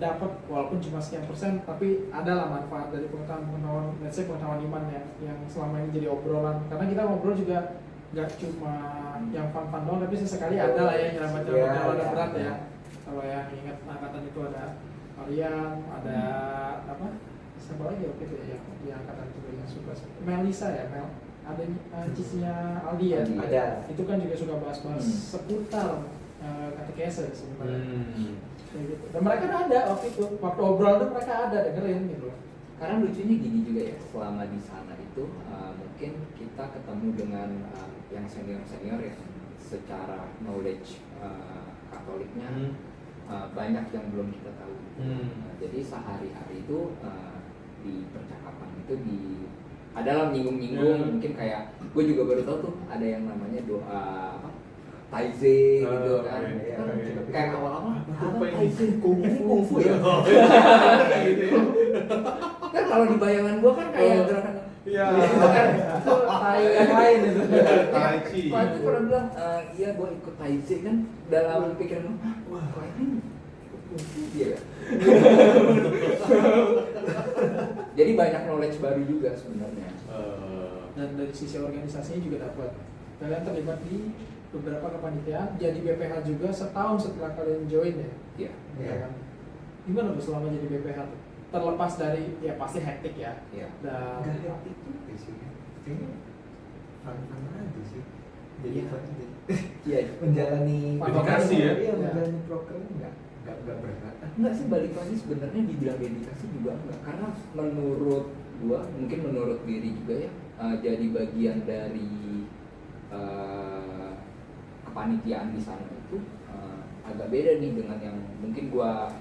dapat walaupun cuma sekian persen, tapi adalah manfaat dari pengetahuan iman ya, yang selama ini jadi obrolan. Karena kita ngobrol juga nggak cuma yang fun-fun doang, tapi sesekali ada lah ya nyerempet-nyerempet ada berat ya. Kalau yang ingat angkatan itu ada Mariam, ada siapa lagi waktu itu ya, di angkatan itu yang suka Melisa ya, ada cicinya Aldi ya, ada. Itu kan juga suka bahas-bahas seputar katekese sebenarnya. Kayak gitu. Dan mereka ada waktu itu, waktu obrol tuh mereka ada dengerin gitu. Karena lucunya gini juga ya, selama di sana itu mungkin kita ketemu dengan yang senior ya, secara knowledge Katoliknya banyak yang belum kita tahu. Jadi sehari-hari itu di percakapan itu adalah menyinggung-nyinggung, mungkin kayak gue juga baru tahu tuh ada yang namanya doa Taize gitu kan. Kayak awal-awal Taize kungfu ya. Kan kalau di bayangan gue kan kayak gerakan itu tai yang lain gitu. Tai Chi. Waktu pernah bilang iya gue ikut Taize kan, dalam pikiran wah kok ini kungfu dia. Jadi banyak knowledge baru juga sebenarnya. Dan dari sisi organisasinya juga dapat. Kalian terlibat di beberapa kepanitiaan, jadi BPH juga setahun setelah kalian join ya. Iya. Ya kan? Gimana tuh selama jadi BPH tuh? Terlepas dari ya pasti hektik ya. Iya. Dan Nggak hektik juga sih. Kayaknya fun-fun aja sih. Jadi fun aja. Iya. Menjalani Dedikasi ya? Iya, menjalani proker nggak berat. Enggak sih, balik lagi sebenarnya dibilang dedikasi juga enggak, karena menurut gua, mungkin menurut diri juga ya, jadi bagian dari kepanitiaan di sana itu agak beda nih dengan yang mungkin gua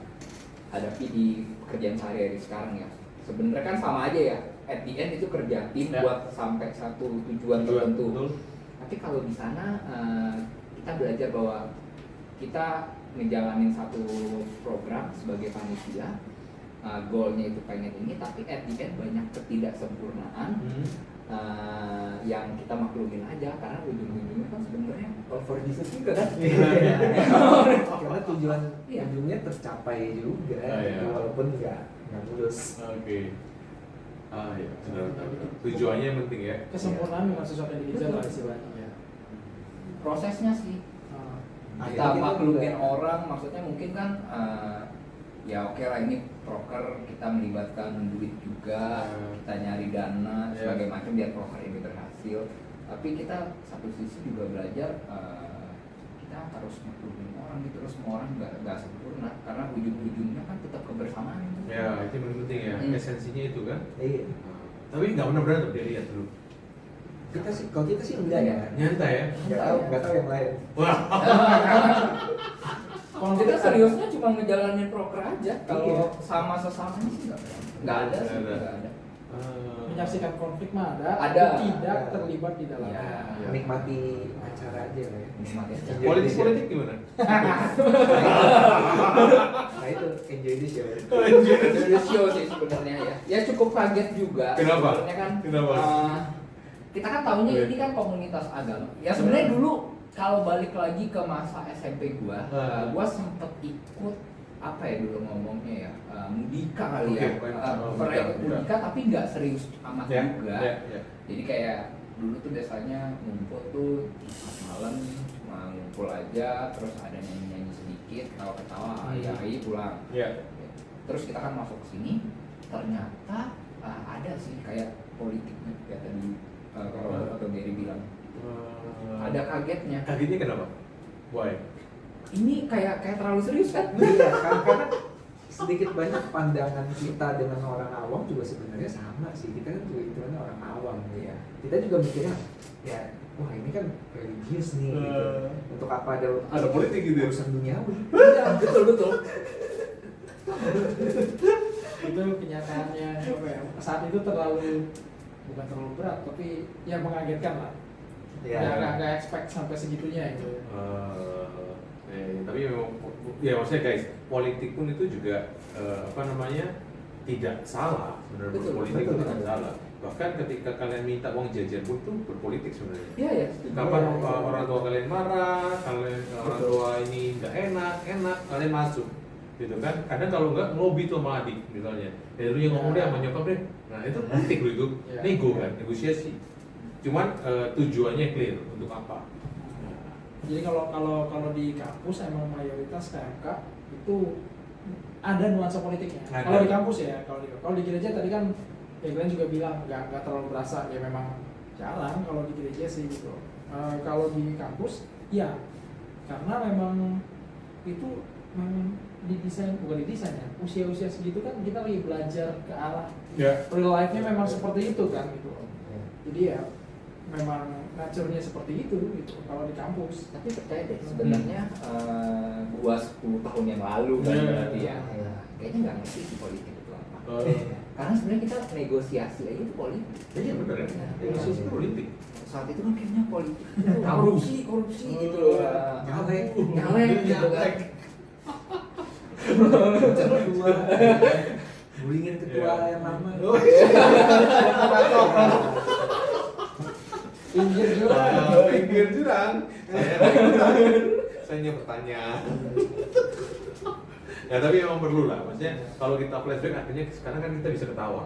hadapi di pekerjaan sehari-hari sekarang ya. Sebenarnya kan sama aja ya, at the end itu kerja tim buat sampai satu tujuan tertentu. Tapi kalau di sana kita belajar bahwa kita ngejalanin satu program sebagai panitia, goalnya itu pengen ini, tapi at the end banyak ketidaksempurnaan yang kita maklumin aja, karena ujung-ujungnya kan sebenarnya all for Jesus juga kan. Karena tujuannya tercapai juga, walaupun nggak mulus. Oke. Ya, tujuannya yang penting ya. kesempurnaan bukan sesuatu yang dikejar lah istilahnya. Prosesnya sih. Kita maklumin orang, maksudnya mungkin kan ya oke lah, ini proker kita melibatkan duit juga, kita nyari dana sebagai macam biar proker ini berhasil. Tapi kita satu sisi juga belajar kita harus maklumin orang gitu, terus semua orang nggak sempurna, karena ujung-ujungnya kan tetap kebersamaan. Ya itu yang penting ya, esensinya itu kan. Iya. Tapi nggak pernah berantem dia lihat dulu. Kalau kita sih enggak ya. Nyantai ya. Nggak tahu yang lain. Wah. Kalau kita seriusnya cuma ngejalanin proker aja. Kalau sama sesamanya sih nggak ada. Menyaksikan konflik mah ada, Ada. tidak terlibat di dalamnya. Ya. Menikmati acara aja lah ya. Nikmati aja. Politik gimana? Nah itu enjoy the show. Dari show sih sebenarnya ya. Ya cukup kaget juga. Kenapa? Sebenarnya kan. Kenapa? Kita kan tahunya ini kan komunitas agama. Ya sebenarnya dulu Kalau balik lagi ke masa SMP gua sempet ikut apa ya dulu ngomongnya ya, Mudika kali ya, pernah ikut Mudika tapi nggak serius amat juga. Jadi kayak dulu tuh biasanya ngumpul tuh pas malam cuma ngumpul aja, terus ada nyanyi-nyanyi sedikit, ketawa-ketawa, ayah pulang. Terus kita kan masuk ke sini, ternyata ada sih kayak politiknya kayak tadi kalau Bang Gary bilang. Ada kagetnya. Kagetnya kenapa? Why? Ini kayak terlalu serius kan? Iya, karena sedikit banyak pandangan kita dengan orang awam juga sebenarnya sama sih. Kita kan juga hitungannya orang awam ya. Kita juga mikirnya ya, wah ini kan religius nih gitu. Untuk apa ada politik gitu ya? Urusan duniawi. Iya, betul. Itu kenyataannya apa ya? Saat itu bukan terlalu berat, tapi ya mengagetkan lah. Nggak expect sampai segitunya itu. Tapi memang ya maksudnya guys, politik pun itu juga tidak salah sebenarnya. Berpolitik itu tidak salah. Bahkan ketika kalian minta uang jajan pun itu berpolitik sebenarnya. Iya. Kapan orang tua kalian marah, orang tua ini nggak enak, kalian masuk, gitu kan? Kadang kalau nggak ngelobi tuh sama adik misalnya. Ya lu yang ngomong deh sama nyokap deh. Nah itu politik lu itu, nego kan, negosiasi. Cuman tujuannya clear untuk apa? Jadi kalau di kampus emang mayoritas KMK itu ada nuansa politiknya. Kalau di kampus ya, kalau di gereja tadi kan ya Glenn juga bilang nggak terlalu berasa, ya memang jarang kalau di gereja sih gitu. Kalau di kampus ya karena memang itu didesain, bukan didesain ya, usia segitu kan kita lagi belajar ke arah real life-nya memang seperti itu kan gitu. Jadi ya memang nature-nya seperti itu gitu kalau di kampus. Tapi percaya deh sebenarnya gua 10 tahun yang lalu kan berarti ya. Kayaknya nggak ngerti sih politik itu apa. Karena sebenarnya kita negosiasi aja itu politik. Iya benar ya. Negosiasi itu politik. Saat itu kan kayaknya politik korupsi gitu loh. Nyalek gitu kan. Ketua, bullyingin ketua yang lama. Pinggir jurang. Saya bertanya. Ya tapi emang perlu lah, maksudnya kalau kita flashback akhirnya sekarang kan kita bisa ketawa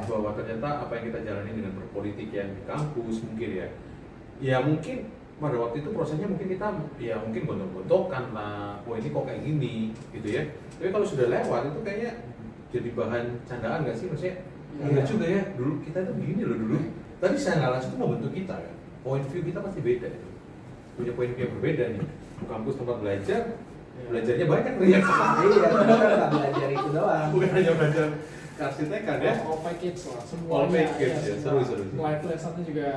bahwa ternyata apa yang kita jalani dengan berpolitik yang di kampus mungkin ya mungkin pada waktu itu prosesnya mungkin kita ya mungkin gontok-gontokan lah, wah ini kok kayak gini gitu ya. Tapi kalau sudah lewat itu kayaknya jadi bahan candaan nggak sih, maksudnya iya juga ya, dulu kita tuh begini loh dulu. Tadi saya nggak langsung mau bentuk kita kan, point view kita pasti beda itu, punya point view yang berbeda nih. Di kampus tempat belajar, belajarnya banyak nih ya. Iya, kita nggak belajar itu doang. Bukan hanya belajar kearsitekkan ya. All package lah, semuanya. All package ya, seru. Live lesson-nya juga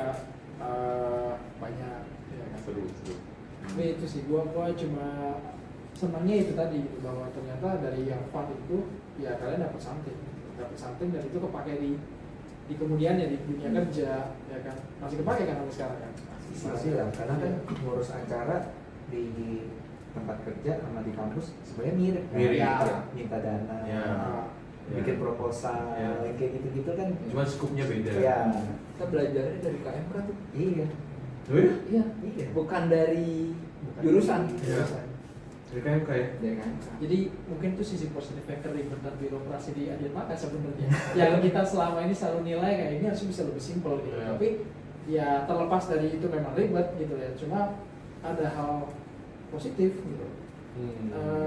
banyak. Seru. Tapi itu sih, gua cuma senangnya itu tadi gitu, bahwa ternyata dari yang fun itu ya kalian dapat something dan itu kepake di kemudian ya di dunia kerja ya kan, masih kepake kan sampai sekarang kan. Masih lah, karena kan ngurus acara di tempat kerja sama di kampus sebenarnya mirip kan? Ya. Minta dana, bikin proposal, kayak gitu-gitu kan. Cuma skupnya beda. Iya. Kita belajarnya dari KMK tuh. Iya. Iya. Bukan dari jurusan. Dari KMK ya? Dari KMK. Jadi mungkin itu sisi positifnya keribet dan birokrasi di Adian Maka sebenarnya. Yang kita selama ini selalu nilai kayak ini harus bisa lebih simpel gitu. Tapi ya terlepas dari itu memang ribet gitu ya. Cuma ada hal positif gitu.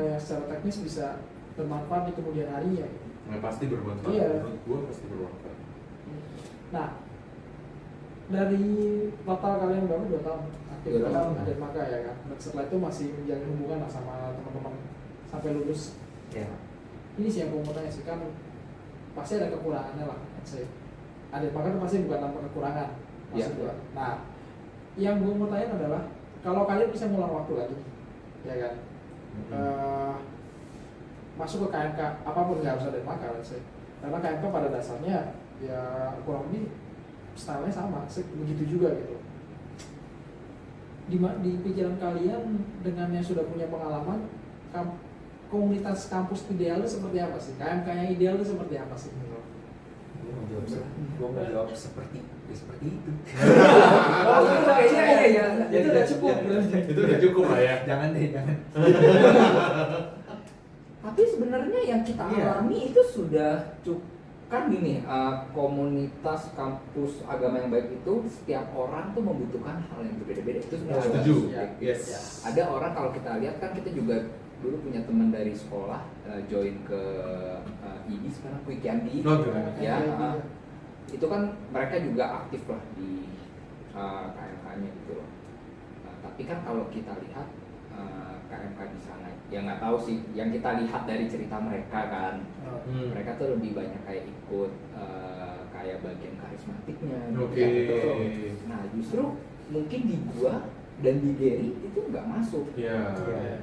Yang secara teknis bisa bermanfaat di kemudian hari ya. Nah, pasti bermanfaat. Iya. Menurut gua pasti bermanfaat. Nah, dari total kalian baru 2 tahun aktif dalam Adian Maka ya kan. Dan setelah itu masih menjalin hubungan lah sama teman-teman sampai lulus. Ya. Ini sih yang gue mau tanya sih, kan pasti ada kekurangannya lah. Adian Maka itu pasti bukan tanpa kekurangan maksud gue. Nah, yang gue mau tanya adalah kalau kalian bisa ngulang waktu lagi, ya kan, masuk ke KMK apapun, nggak harus Adian Maka, karena KMK pada dasarnya ya kurang lebih stylenya sama, begitu juga gitu. Di pikiran kalian dengan yang sudah punya pengalaman, komunitas kampus idealnya seperti apa sih? KMK yang ideal itu seperti apa sih? Gue mau jawab seperti itu. Itu udah cukup. Itu udah cukup lah ya. Jangan deh, jangan. Tapi sebenarnya yang kita alami itu sudah cukup. Kan gini, komunitas kampus agama yang baik itu setiap orang tuh membutuhkan hal yang berbeda-beda. Itu sebenarnya Setuju. yes. Ada orang kalau kita lihat kan kita juga dulu punya teman dari sekolah join ke IDI sekarang Weekend itu kan mereka juga aktif lah di KMK-nya gitu loh. Tapi kan kalau kita lihat KMK di sana, ya nggak tahu sih. Yang kita lihat dari cerita mereka kan, mereka tuh lebih banyak kayak ikut kayak bagian karismatiknya. Gitu. Nah justru mungkin di gua dan di Gary itu nggak masuk.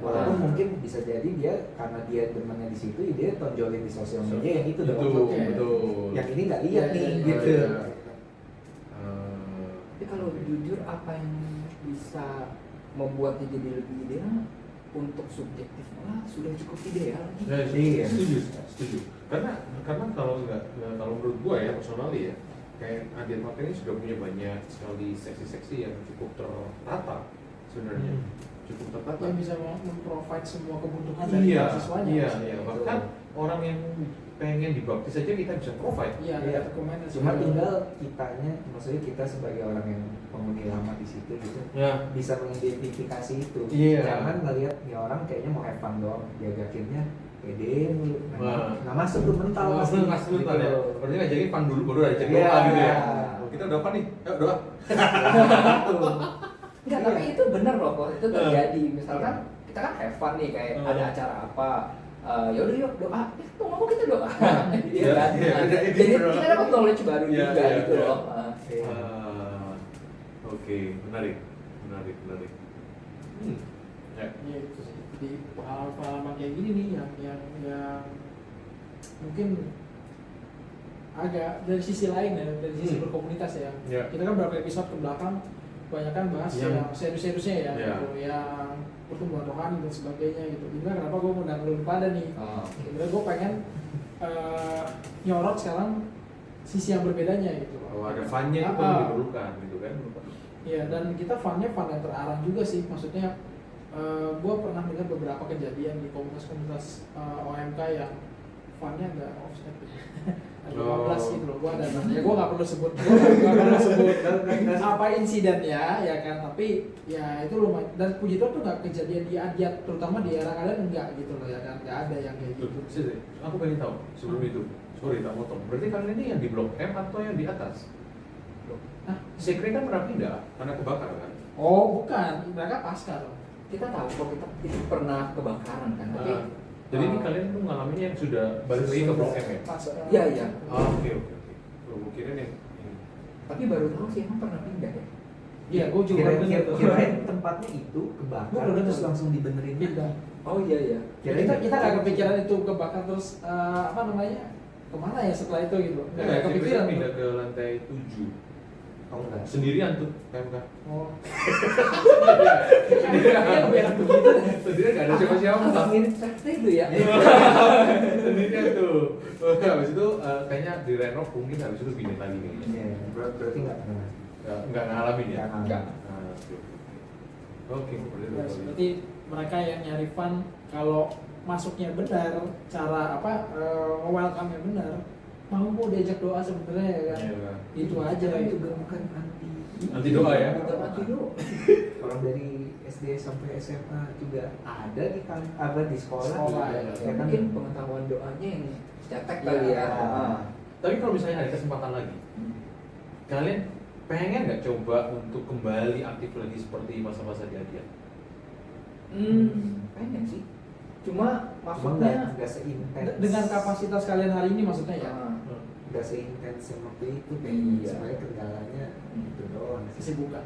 Walaupun mungkin bisa jadi dia karena dia demennya di situ, dia tonjolin di sosial media yang itu dong. Betul. Yang ini nggak lihat nih, gitu. Tapi kalau jujur apa yang bisa membuatnya jadi lebih ideal untuk subjektif sudah cukup ideal. Setuju. Karena kalau menurut gua ya personally ya, kayak Adian Martin ini sudah punya banyak sekali seksi-seksi yang cukup tertata sebenarnya. Cukup tertata. Yang bisa memprovide semua kebutuhan dari mahasiswanya. Iya. Bahkan orang yang pengen dibaptis saja kita bisa provide. Iya. Rekomendasi. Cuma tinggal kitanya, maksudnya kita sebagai orang yang penghuni lama di situ gitu, bisa mengidentifikasi itu. Jangan ngelihat nih orang kayaknya mau have fun doang, diajakinnya pede mulu. Nggak masuk tuh mental pasti. Masuk mental ya. Berarti ngajakin fun dulu baru ajak doa gitu ya. Kita udah fun nih, ayo doa. Enggak, tapi itu bener loh kok, itu terjadi. Misalkan kita kan have fun nih, kayak ada acara apa, ya udah yuk doa, mau ngomong kita doa. Iya kan? Jadi kita dapat knowledge baru juga gitu loh. Oke, menarik. Iya itu sih. Di pengalaman kayak gini nih yang mungkin agak dari sisi lain ya, dari sisi berkomunitas ya. Kita kan beberapa episode ke belakang kebanyakan bahas yang serius-seriusnya ya, gitu, yang pertumbuhan rohani dan sebagainya gitu. Gimana kenapa gue mau lu pada nih? Sebenarnya gue pengen nyorot sekarang sisi yang berbedanya gitu. Ada fun-nya itu diperlukan gitu kan. Iya, dan kita fun yang terarah juga sih. Maksudnya gue pernah dengar beberapa kejadian di komunitas-komunitas OMK yang fun-nya agak offset ada 15 gitu loh. Gue ada namanya, gue gak perlu sebut apa insidennya ya kan, tapi ya itu lumayan. Dan puji Tuhan tuh gak kejadian di Adiat, terutama di era kalian enggak gitu loh ya kan, gak ada yang kayak gitu. Aku pengen tahu sebelum itu, sorry tak potong. Berarti kalian ini yang di blok M atau yang di atas? Sekre kan pernah pindah karena kebakar kan? Oh bukan, mereka pasca loh. Kita tahu kok kita itu pernah kebakaran kan, tapi jadi ini kalian tuh ngalaminnya yang sudah balik lagi ke blok M ya? Iya. Oke. Gue kira nih. Tapi baru tahu sih emang pernah pindah ya. Iya, gue juga kirain tempatnya itu kebakar terus langsung dibenerin pindah. Oh iya. Kita gak kepikiran itu kebakar terus kemana ya setelah itu gitu. Gak kepikiran pindah ke lantai 7. Oh enggak. Sendirian tuh KMK. Oh. Sendirian begitu. Sendirian gak ada siapa-siapa. Mirip sekte itu ya. Sendirian tuh. Habis itu kayaknya direnov mungkin habis itu pindah lagi kayaknya. Iya, berarti enggak pernah. Enggak ngalamin ya? Enggak. Oke, berarti mereka yang nyari fun kalau masuknya benar, cara welcome-nya benar, mau diajak doa sebenarnya ya kan. Itu aja itu gitu. bukan anti doa ya. Bukan anti doa. Orang dari SD sampai SMA juga ada di sekolah ya. Ya, Mungkin pengetahuan doanya yang cetek kali ya. Tapi kalau misalnya ada kesempatan lagi, kalian pengen nggak coba untuk kembali aktif lagi seperti masa-masa di Adiat? Pengen sih. Cuma maksudnya nggak seintens dengan kapasitas kalian hari ini maksudnya ya. Nggak seintens yang waktu itu Iya. sebenarnya kendalanya itu doang sih. Kesibukan.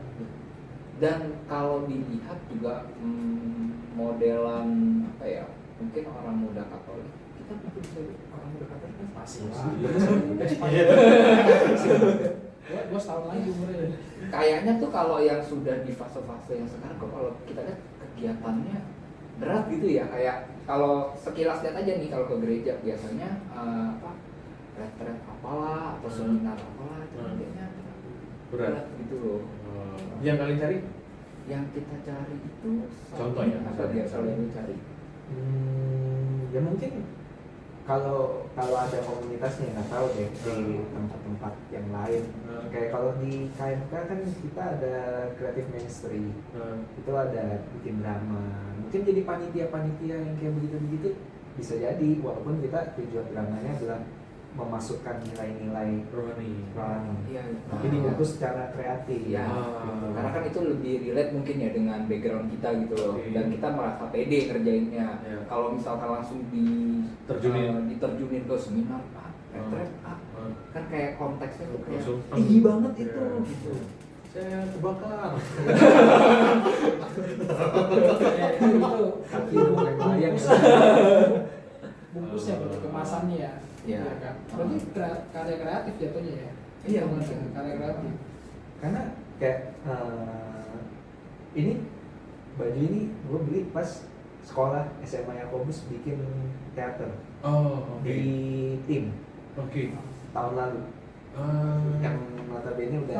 Dan kalau dilihat juga modelan apa ya, mungkin orang muda Katolik, kita masih bisa orang muda Katolik kan Masih. Gue setahun lagi umurnya. Kayaknya tuh kalau yang sudah di fase-fase yang sekarang kok kalau kita lihat kegiatannya berat gitu ya, kayak kalau sekilas lihat aja nih kalau ke gereja biasanya retret apalah atau seminar apalah itu kayaknya berat gitu loh. Yang kalian cari Yang kita cari itu contoh ya, apa dia kalian cari? Ya mungkin kalau ada komunitasnya nggak tahu deh di tempat-tempat yang lain. Kayak kalau di KMK kan kita ada creative ministry, itu ada bikin drama, mungkin jadi panitia yang kayak begitu bisa jadi, walaupun kita tujuan dramanya adalah memasukkan nilai-nilai rohani, Iya. tapi dibungkus secara kreatif. Ya, karena kan itu lebih relate mungkin ya dengan background kita gitu loh, dan kita merasa pede ngerjainnya. Kalau misalkan langsung diterjunin ke seminar, retret, kan kayak konteksnya tuh kayak tinggi banget itu, gitu. Saya terbakar. Itu Kaki itu mulai melayang. bungkusnya berarti kemasannya ya. Iya. Iya kan. Berarti karya kreatif jatuhnya ya. Iya, mungkin mungkin. karya kreatif. Karena kayak ini baju ini gue beli pas sekolah SMA Yakobus bikin teater di tim tahun lalu. Yang notabene udah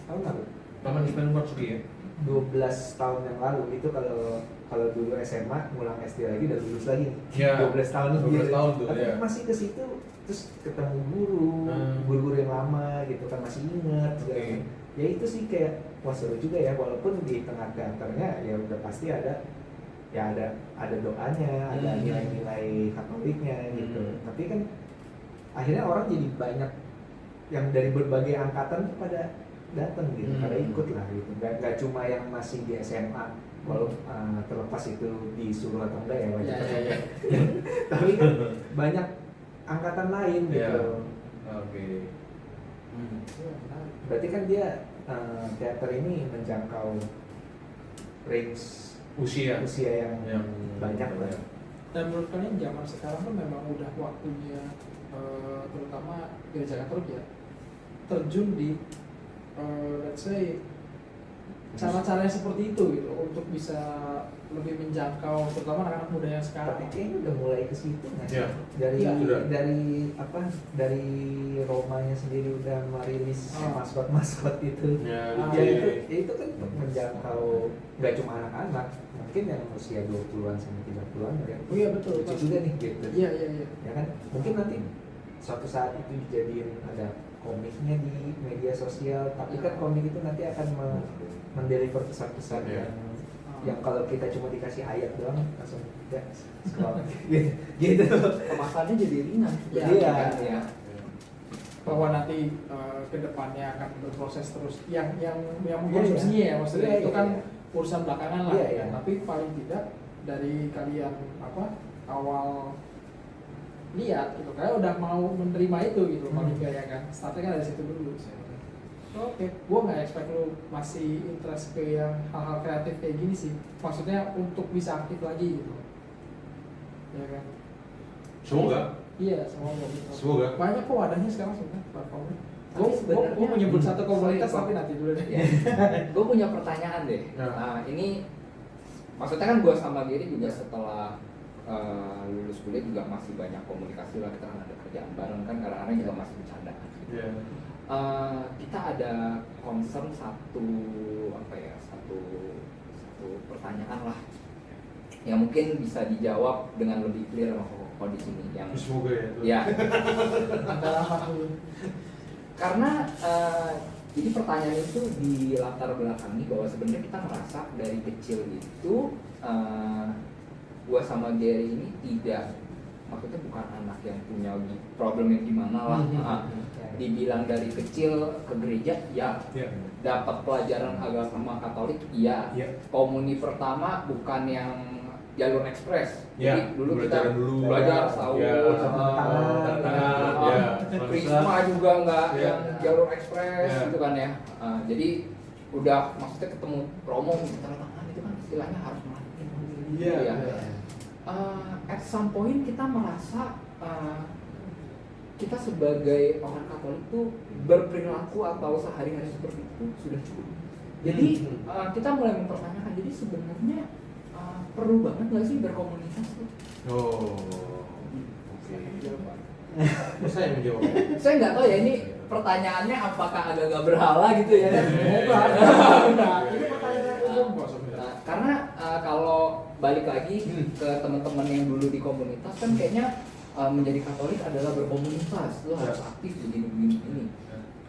Tahun lalu. Taman Event Works ya? 12 tahun yang lalu itu kalau dulu SMA ngulang SD lagi udah lulus lagi nih. Ya, 12 tahun 12 tahun tuh, tapi ya. masih ke situ terus ketemu guru yang lama gitu kan, masih ingat segala macam. Ya itu sih kayak wah seru juga ya, walaupun di tengah teaternya ya udah pasti ada doanya, ada nilai-nilai Katoliknya gitu. Tapi kan akhirnya orang jadi banyak yang dari berbagai angkatan tuh pada datang gitu, pada ikut lah gitu. Gak cuma yang masih di SMA, walau terlepas itu disuruh atau enggak ya wajib. Ya. Tapi kan banyak angkatan lain gitu. Berarti kan dia teater ini menjangkau range usia yang banyak lah. Dan menurut kalian zaman sekarang tuh memang udah waktunya terutama gereja Katolik ya terjun di let's say cara-cara yang seperti itu gitu untuk bisa lebih menjangkau terutama anak-anak muda yang Tapi sekarang. kayaknya udah mulai ke situ nggak sih? Ya. Dari Romanya sendiri udah merilis maskot-maskot itu. Ya, Itu kan untuk menjangkau nggak cuma anak-anak, mungkin yang usia 20-an sampai 30-an ya. Oh iya betul. Lucu juga nih gitu. Iya. Ya kan? Mungkin nanti suatu saat itu dijadiin ada komiknya di media sosial, tapi kan komik itu nanti akan mendeliver pesan-pesan yang kalau kita cuma dikasih ayat doang langsung ya scroll gitu. Kemasannya jadi ringan. Iya. Bahwa nanti kedepannya akan berproses terus yang mengkonsumsinya ya maksudnya itu kan urusan belakangan lah ya. Tapi paling tidak dari kalian awal lihat gitu kalian udah mau menerima itu gitu paling enggak ya kan startnya kan dari situ dulu. Oke, gue nggak expect lu masih interest ke yang hal-hal kreatif kayak gini sih. Maksudnya untuk bisa aktif lagi gitu, ya kan? Semoga. Iya, semoga gitu. Semoga. Banyak kok wadahnya sekarang sebenarnya platformnya. Tapi sebenarnya Gue menyebut satu komunitas sorry, tapi nanti dulu deh. Gue punya pertanyaan deh. Ya. Ini maksudnya kan gue sama Gary juga setelah lulus kuliah juga masih banyak komunikasi lah, kita kan ada kerjaan bareng kan, kadang-kadang juga masih bercanda. Kita ada concern satu pertanyaan lah yang mungkin bisa dijawab dengan lebih clear sama Koko di sini yang Semoga ya. ya Antara apa dulu? karena jadi pertanyaan itu di latar belakangi bahwa sebenarnya kita merasa dari kecil itu gua sama Gary ini maksudnya bukan anak yang punya problem yang gimana lah. Dibilang dari kecil ke gereja ya, dapat pelajaran agama Katolik ya. Komuni pertama bukan yang jalur ekspres. Jadi dulu kita belajar Saul, Prisma juga nggak yang jalur ekspres gitu kan ya. Jadi udah maksudnya ketemu promo tanda tangan itu kan istilahnya harus mati. At some point kita merasa kita sebagai orang Katolik tuh berperilaku atau sehari-hari seperti itu sudah cukup. Jadi kita mulai mempertanyakan, jadi sebenarnya perlu banget nggak sih berkomunitas tuh? Oke. Saya yang menjawabnya. Saya nggak tahu ya ini pertanyaannya apakah agak-agak berhala gitu ya. Semoga. Nah, ini pertanyaan umum kok sebenarnya. Nah, karena kalau balik lagi ke teman-teman yang dulu di komunitas kan kayaknya menjadi Katolik adalah berkomunitas, lo harus aktif begini ini.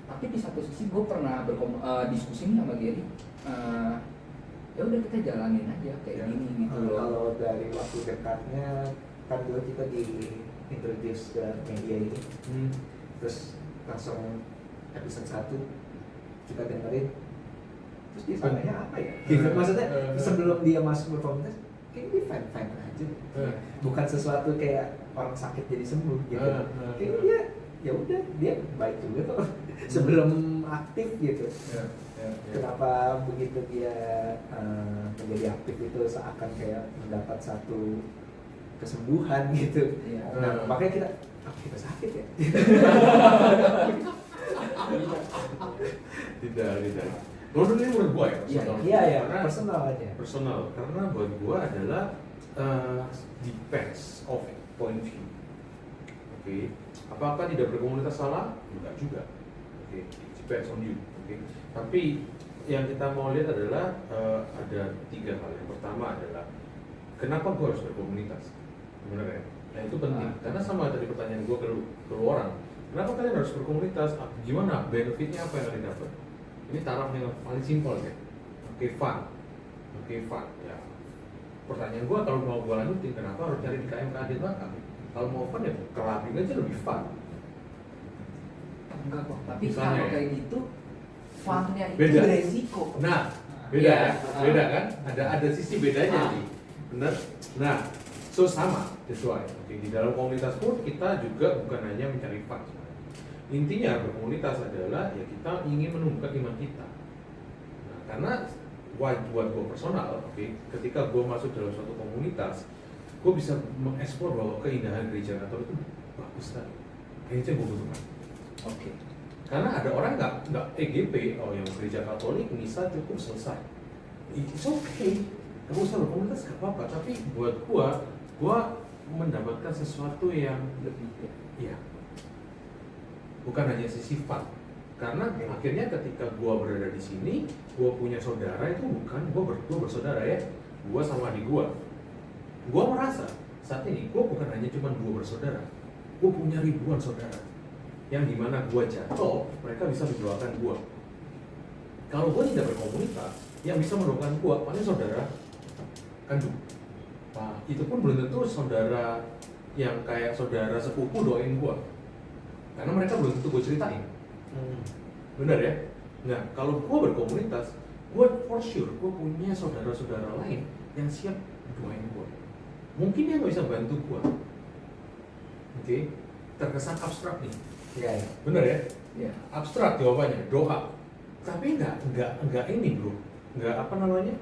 Tapi di satu sisi gue pernah diskusi nih sama Gary, ya udah kita jalanin aja kayak gini gitu loh. Kalau dari waktu dekatnya kan dulu kita di introduce ke media ini, terus langsung episode 1 kita dengerin, terus dia sananya apa ya? Maksudnya sebelum dia masuk berkomunitas, kayaknya dia fine aja, bukan sesuatu kayak orang sakit jadi sembuh gitu. Kayaknya dia ya udah dia baik juga kok sebelum aktif gitu. Kenapa begitu dia menjadi aktif itu seakan kayak mendapat satu kesembuhan gitu. Nah, makanya kita sakit ya. Tidak. Kalau dulu ini menurut gua ya, Iya, karena personal aja. Personal, karena buat gua adalah depends of point view. Oke. Apakah tidak berkomunitas salah? Enggak juga. Oke, depends on you. Oke. Tapi yang kita mau lihat adalah ada 3 hal. Yang pertama adalah kenapa gua harus berkomunitas? Benar ya? Nah itu penting. Karena sama tadi pertanyaan gua ke orang. Kenapa kalian harus berkomunitas? Gimana? Benefitnya apa yang kalian dapat? Ini taraf yang paling simpel ya. Oke, fun. Ya. Pertanyaan gua kalau mau gua lanjutin, kenapa harus cari di KMK di belakang? Kalau mau fun ya kelabing aja lebih fun. Enggak kok, tapi Misalnya kalau ya. kayak gitu funnya itu Beda. beresiko. Nah, beda Iya. kan? Beda kan? Ada sisi bedanya nih. Bener? Nah, so sama, sesuai. Oke, di dalam komunitas pun kita juga bukan hanya mencari fun. Intinya berkomunitas adalah ya kita ingin menumbuhkan iman kita. Nah, karena buat gue personal, oke, ketika gue masuk dalam suatu komunitas, gue bisa mengeksplor bahwa keindahan gereja Katolik itu bagus sekali. Itu yang gue butuhkan. Oke. Karena ada orang nggak EGP, oh yang gereja Katolik misa cukup selesai. It's okay, kamu usah berkomunitas gak apa-apa. Tapi buat gua mendapatkan sesuatu yang lebih, ya, bukan hanya sisi fun. Karena akhirnya ketika gua berada di sini, gua punya saudara itu bukan gua bersaudara ya, gua sama adik gua. Gua merasa saat ini gua bukan hanya cuma 2 bersaudara, gua punya ribuan saudara. Yang dimana gua jatuh, mereka bisa mendoakan gua. Kalau gua tidak berkomunitas, yang bisa mendoakan gua paling saudara kandung. Nah, itu pun belum tentu saudara yang kayak saudara sepupu doain gua. Karena mereka belum tentu gua ceritain. Benar ya? Nah, kalau gua berkomunitas, gua for sure gua punya saudara-saudara lain yang siap doain gua. Mungkin dia nggak bisa bantu gua. Oke, terkesan abstrak nih. Iya. Bener ya? Iya. Abstrak jawabannya, doa. Tapi nggak ini bro, nggak apa namanya,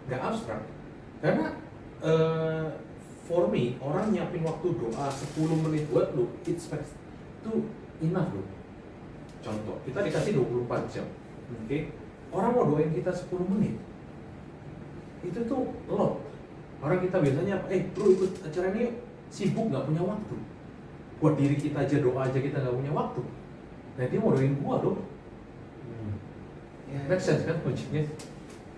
nggak abstrak. Karena for me, orang nyiapin waktu doa 10 menit buat lu, it's fast. Itu enough bro. Contoh, kita dikasih 24 jam, oke? Orang mau doain kita 10 menit, itu tuh lot. Orang kita biasanya, bro ikut acara ini sibuk nggak punya waktu. Buat diri kita aja doa aja kita nggak punya waktu. Nah dia mau doain gua loh. Make sense kan kuncinya?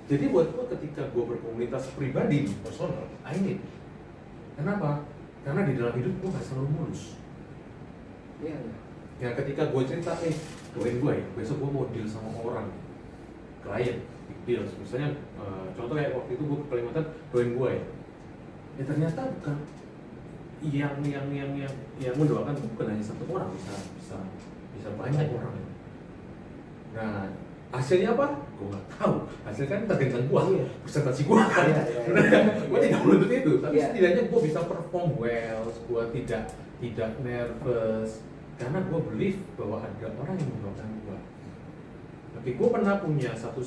Jadi buat gua ketika gua berkomunitas pribadi, personal, I need. Kenapa? Karena di dalam hidup gua nggak selalu mulus. Iya. Ya ketika gua cerita, doain gua ya, besok gua mau deal sama orang, klien, big deal. Misalnya, contoh kayak waktu itu gua ke Kalimantan, doain gua ya. Ya ternyata bukan yang mendoakan bukan hanya satu orang, bisa banyak orang. Nah, hasilnya apa? Gue nggak tahu. Hasilnya kan tergantung gue, presentasi gue kan. Gue tidak menuntut itu, tapi setidaknya gue bisa perform well, gue tidak nervous, karena gue believe bahwa ada orang yang mendoakan gue. Oke, gue pernah punya satu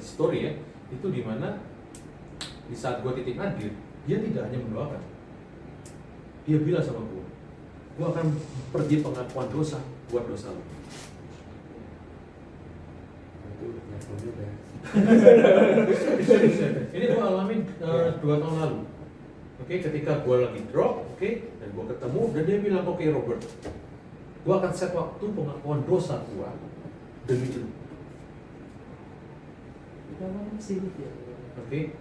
story ya, itu dimana di saat gue titik nadir, dia tidak hanya mendoakan, dia bilang sama gue akan pergi pengakuan dosa buat dosa lo. Ini gue alamin 2 tahun lalu. Oke, ketika gue lagi drop, dan gue ketemu, dan dia bilang, oke Robert, Gue akan set waktu pengakuan dosa gue demi lu. Kita ngomong sih ya. Oke,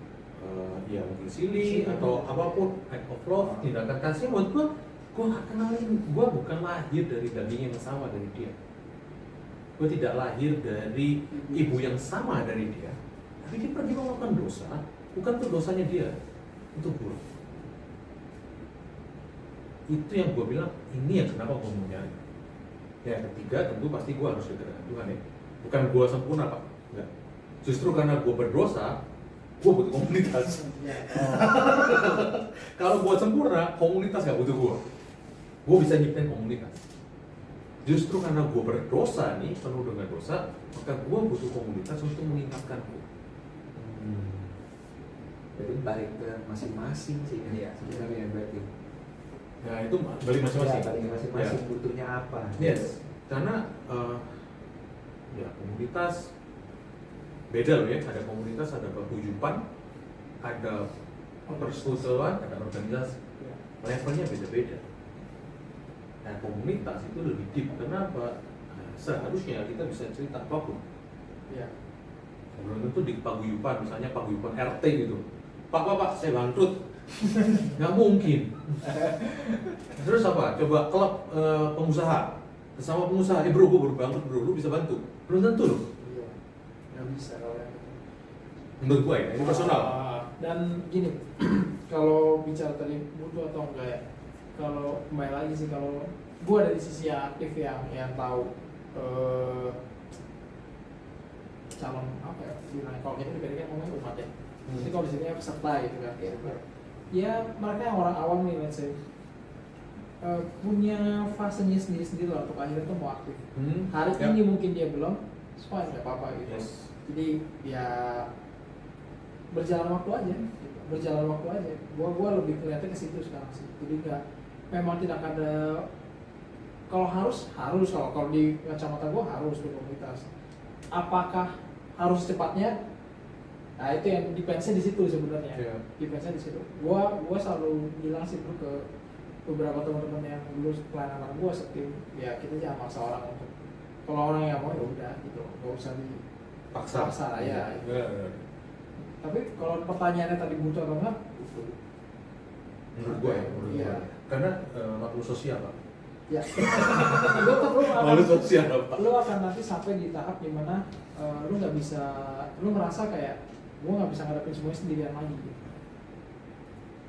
ya mungkin silly atau apapun, act of love, tindakan kasih. Buat gue gak kenalin, gue bukan lahir dari daging yang sama dari dia. Gue tidak lahir dari ibu yang sama dari dia. Tapi dia pergi melakukan dosa, bukan itu dosanya dia, itu gue. Itu yang gue bilang, ini yang kenapa gue mau nyari. Ya ketiga tentu pasti gue harus dekat dengan Tuhan ya. Bukan gue sempurna Pak, enggak. Justru karena gue berdosa, gue butuh komunitas. Kalau gue sempurna, komunitas gak butuh gue. Gue bisa nyiptain komunitas. Justru karena gue berdosa nih, penuh dengan dosa, maka gue butuh komunitas untuk mengingatkan gue. Jadi balik ke masing-masing sih Iya. sebenarnya berarti. Nah itu balik masing-masing. Ya, balik masing-masing butuhnya apa. Yes, karena ya komunitas beda loh ya. Ada komunitas, ada paguyuban, ada persekutuan, ada organisasi. Levelnya beda-beda. Nah komunitas itu lebih deep. Kenapa? Nah, seharusnya kita bisa cerita apapun. Iya. Belum tentu di paguyuban, misalnya paguyuban RT gitu. Pak, saya bangkrut. Nggak mungkin. Terus apa? Coba klub pengusaha. Bersama pengusaha, bro, gue baru bangkrut bro, lu bisa bantu? Belum tentu loh. Iya. Nggak bisa kalau yang Menurut gue ya, ini personal. Dan gini, kalau bicara tadi butuh atau enggak ya, kalau kembali lagi sih, kalau gue dari sisi yang aktif yang tahu calon apa ya, bilang kalau kita diberikan ngomongnya umat ya. Jadi kalau di sini ya peserta gitu kan, ya mereka yang orang awam nih, let's say punya fasenya sendiri-sendiri lah untuk akhirnya tuh mau aktif. Hari ini mungkin dia belum, fine, nggak apa-apa gitu. Yes. Jadi ya berjalan waktu aja, berjalan waktu aja. Gua lebih kelihatan ke situ sekarang sih. Jadi nggak, memang tidak ada. Kalau harus kalau di kacamata gua harus berkomunitas. Apakah harus cepatnya? Nah itu yang depends-nya di situ sebenarnya. Yeah. Depends-nya di situ. Gua selalu bilang sih bro ke beberapa teman-teman yang dulu pelayanan gua setim, ya kita jangan maksa orang untuk, kalau orang yang mau ya udah gitu, nggak usah dipaksa ya. Tapi kalau pertanyaannya tadi butuh atau enggak, butuh. Menurut gue ya, Iya. Karena makhluk sosial Pak. Ya. Makhluk sosial Pak. Lu akan nanti sampai di tahap dimana lu nggak bisa, lu merasa kayak gua nggak bisa ngadepin semuanya sendirian lagi.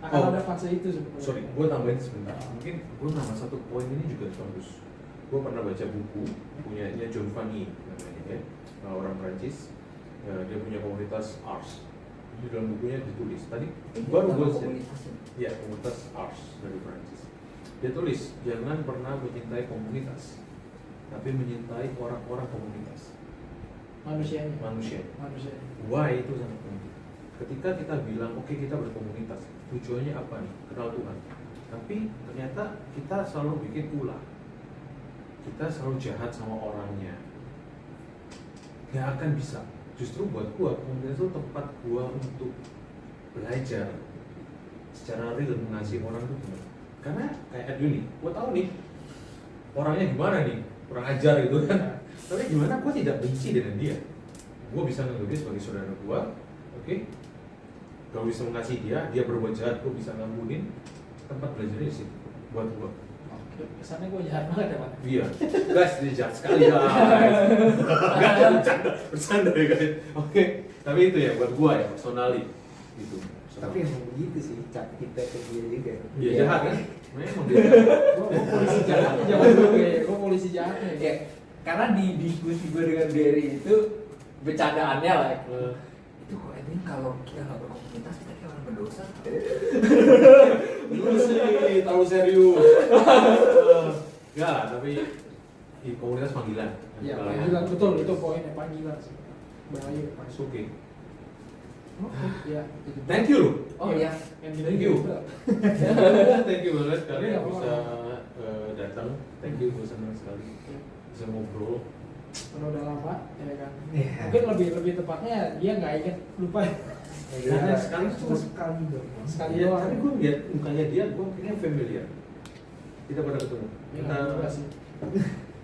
Akan ada fase itu sebenarnya. Sorry, gue tambahin sebentar. Mungkin gue nambah satu poin ini juga bagus. Gue pernah baca buku punyanya John Fanny namanya ya, orang Prancis. Dia punya komunitas Ars. Di dalam bukunya ditulis tadi baru gue ya komunitas Ars dari Prancis. Dia tulis jangan pernah mencintai komunitas, tapi mencintai orang-orang komunitas. Manusianya. Manusia. Why itu sangat penting. Ketika kita bilang oke, kita berkomunitas, tujuannya apa nih? Kenal Tuhan. Tapi ternyata kita selalu bikin ulah. Kita selalu jahat sama orangnya. Gak akan bisa. Justru buat gua komunitas itu tempat gua untuk belajar secara real mengasihi orang itu gimana. Karena kayak Edwin nih, gua tahu nih orangnya gimana nih, kurang ajar gitu kan. Tapi gimana gua tidak benci dengan dia. Gua bisa menganggap dia sebagai saudara gua, oke? Gua bisa mengasihi dia, dia berbuat jahat, gua bisa ngampunin. Tempat belajarnya di situ buat gua. Kesannya gue jahat banget ya Pak. Iya, guys, dia jahat sekali guys. Gak ada bercanda ya guys. Oke, tapi itu ya buat gua ya, personally gitu. Tapi emang begitu sih, cap kita ke dia juga. Iya jahat kan? Memang dia jahat. Gue polisi jahatnya jangan gue, gue polisi jahatnya. Ya, karena di diskusi gue dengan Derry itu bercandaannya lah. Itu kok Edwin kalau kita nggak berkomunitas kita kayak orang berdosa. Lu sih terlalu serius. Ya, tapi di komunitas panggilan. Iya, panggilan betul, itu poinnya, panggilan sih. Bahaya Pak. It's okay. Ya. Thank you loh. Oh iya. Thank you. Thank you banget kalian Iya, bisa datang. Thank you, gue senang sekali bisa ngobrol. Karena udah lama, ya kan. Iya. Mungkin lebih tepatnya dia nggak inget, lupa. Karena sekali cuma sekali dong. Sekali ya, doang. tapi gue lihat mukanya dia, gue kayaknya familiar. Kita pada ketemu. Ya, Kita juga sih.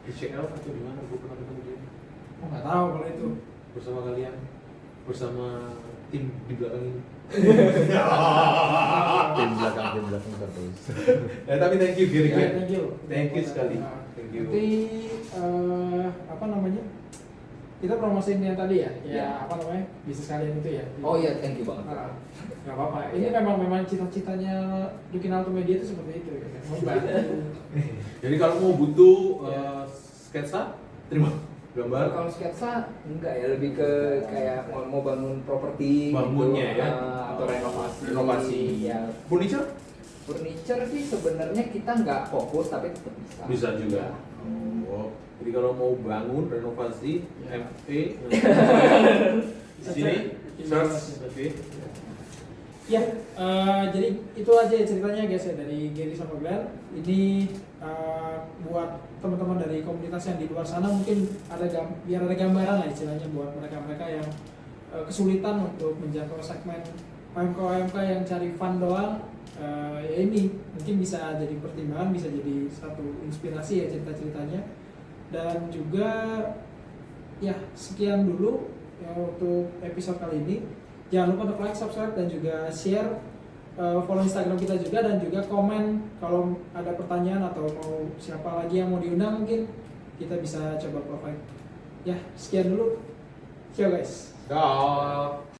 Di CL atau di mana? Gue pernah ketemu dia Oh nggak tahu kalau itu. bersama kalian, bersama tim di belakang ini. Tim belakang terus. Tapi thank you Gary. Ya, thank you. Thank you sekali. Nah, Thank you. Nanti apa namanya? Kita promosiin yang tadi ya, Ya. apa namanya? Bisnis kalian itu ya. Oh iya, thank you banget. Ah, nggak apa-apa. Ini memang cita-citanya Dukin Alto Media itu seperti itu ya. Kan? Mau bantu. Jadi kalau mau butuh sketsa, terima gambar. Kalau sketsa enggak ya, lebih ke kayak mau bangun properti Bangunnya gitu, ya. atau renovasi. Renovasi. Ya. Furniture Furniture sih sebenarnya kita nggak fokus tapi tetap bisa. bisa juga. Ya. Oh, jadi kalau mau bangun renovasi, Ya. ME di sini search. Oke. Ya, jadi itu aja ya ceritanya guys ya dari Gary sama Glenn. Ini buat teman-teman dari komunitas yang di luar sana mungkin biar ada gambaran lah istilahnya buat mereka-mereka yang kesulitan untuk menjangkau segmen UMK yang cari fun doang. Ya ini mungkin bisa jadi pertimbangan, bisa jadi satu inspirasi ya cerita-ceritanya. Dan juga ya sekian dulu ya untuk episode kali ini. Jangan lupa untuk like, subscribe, dan juga share, follow Instagram kita juga, dan juga komen kalau ada pertanyaan atau mau siapa lagi yang mau diundang mungkin kita bisa coba provide. Ya, sekian dulu. See you guys. Dah.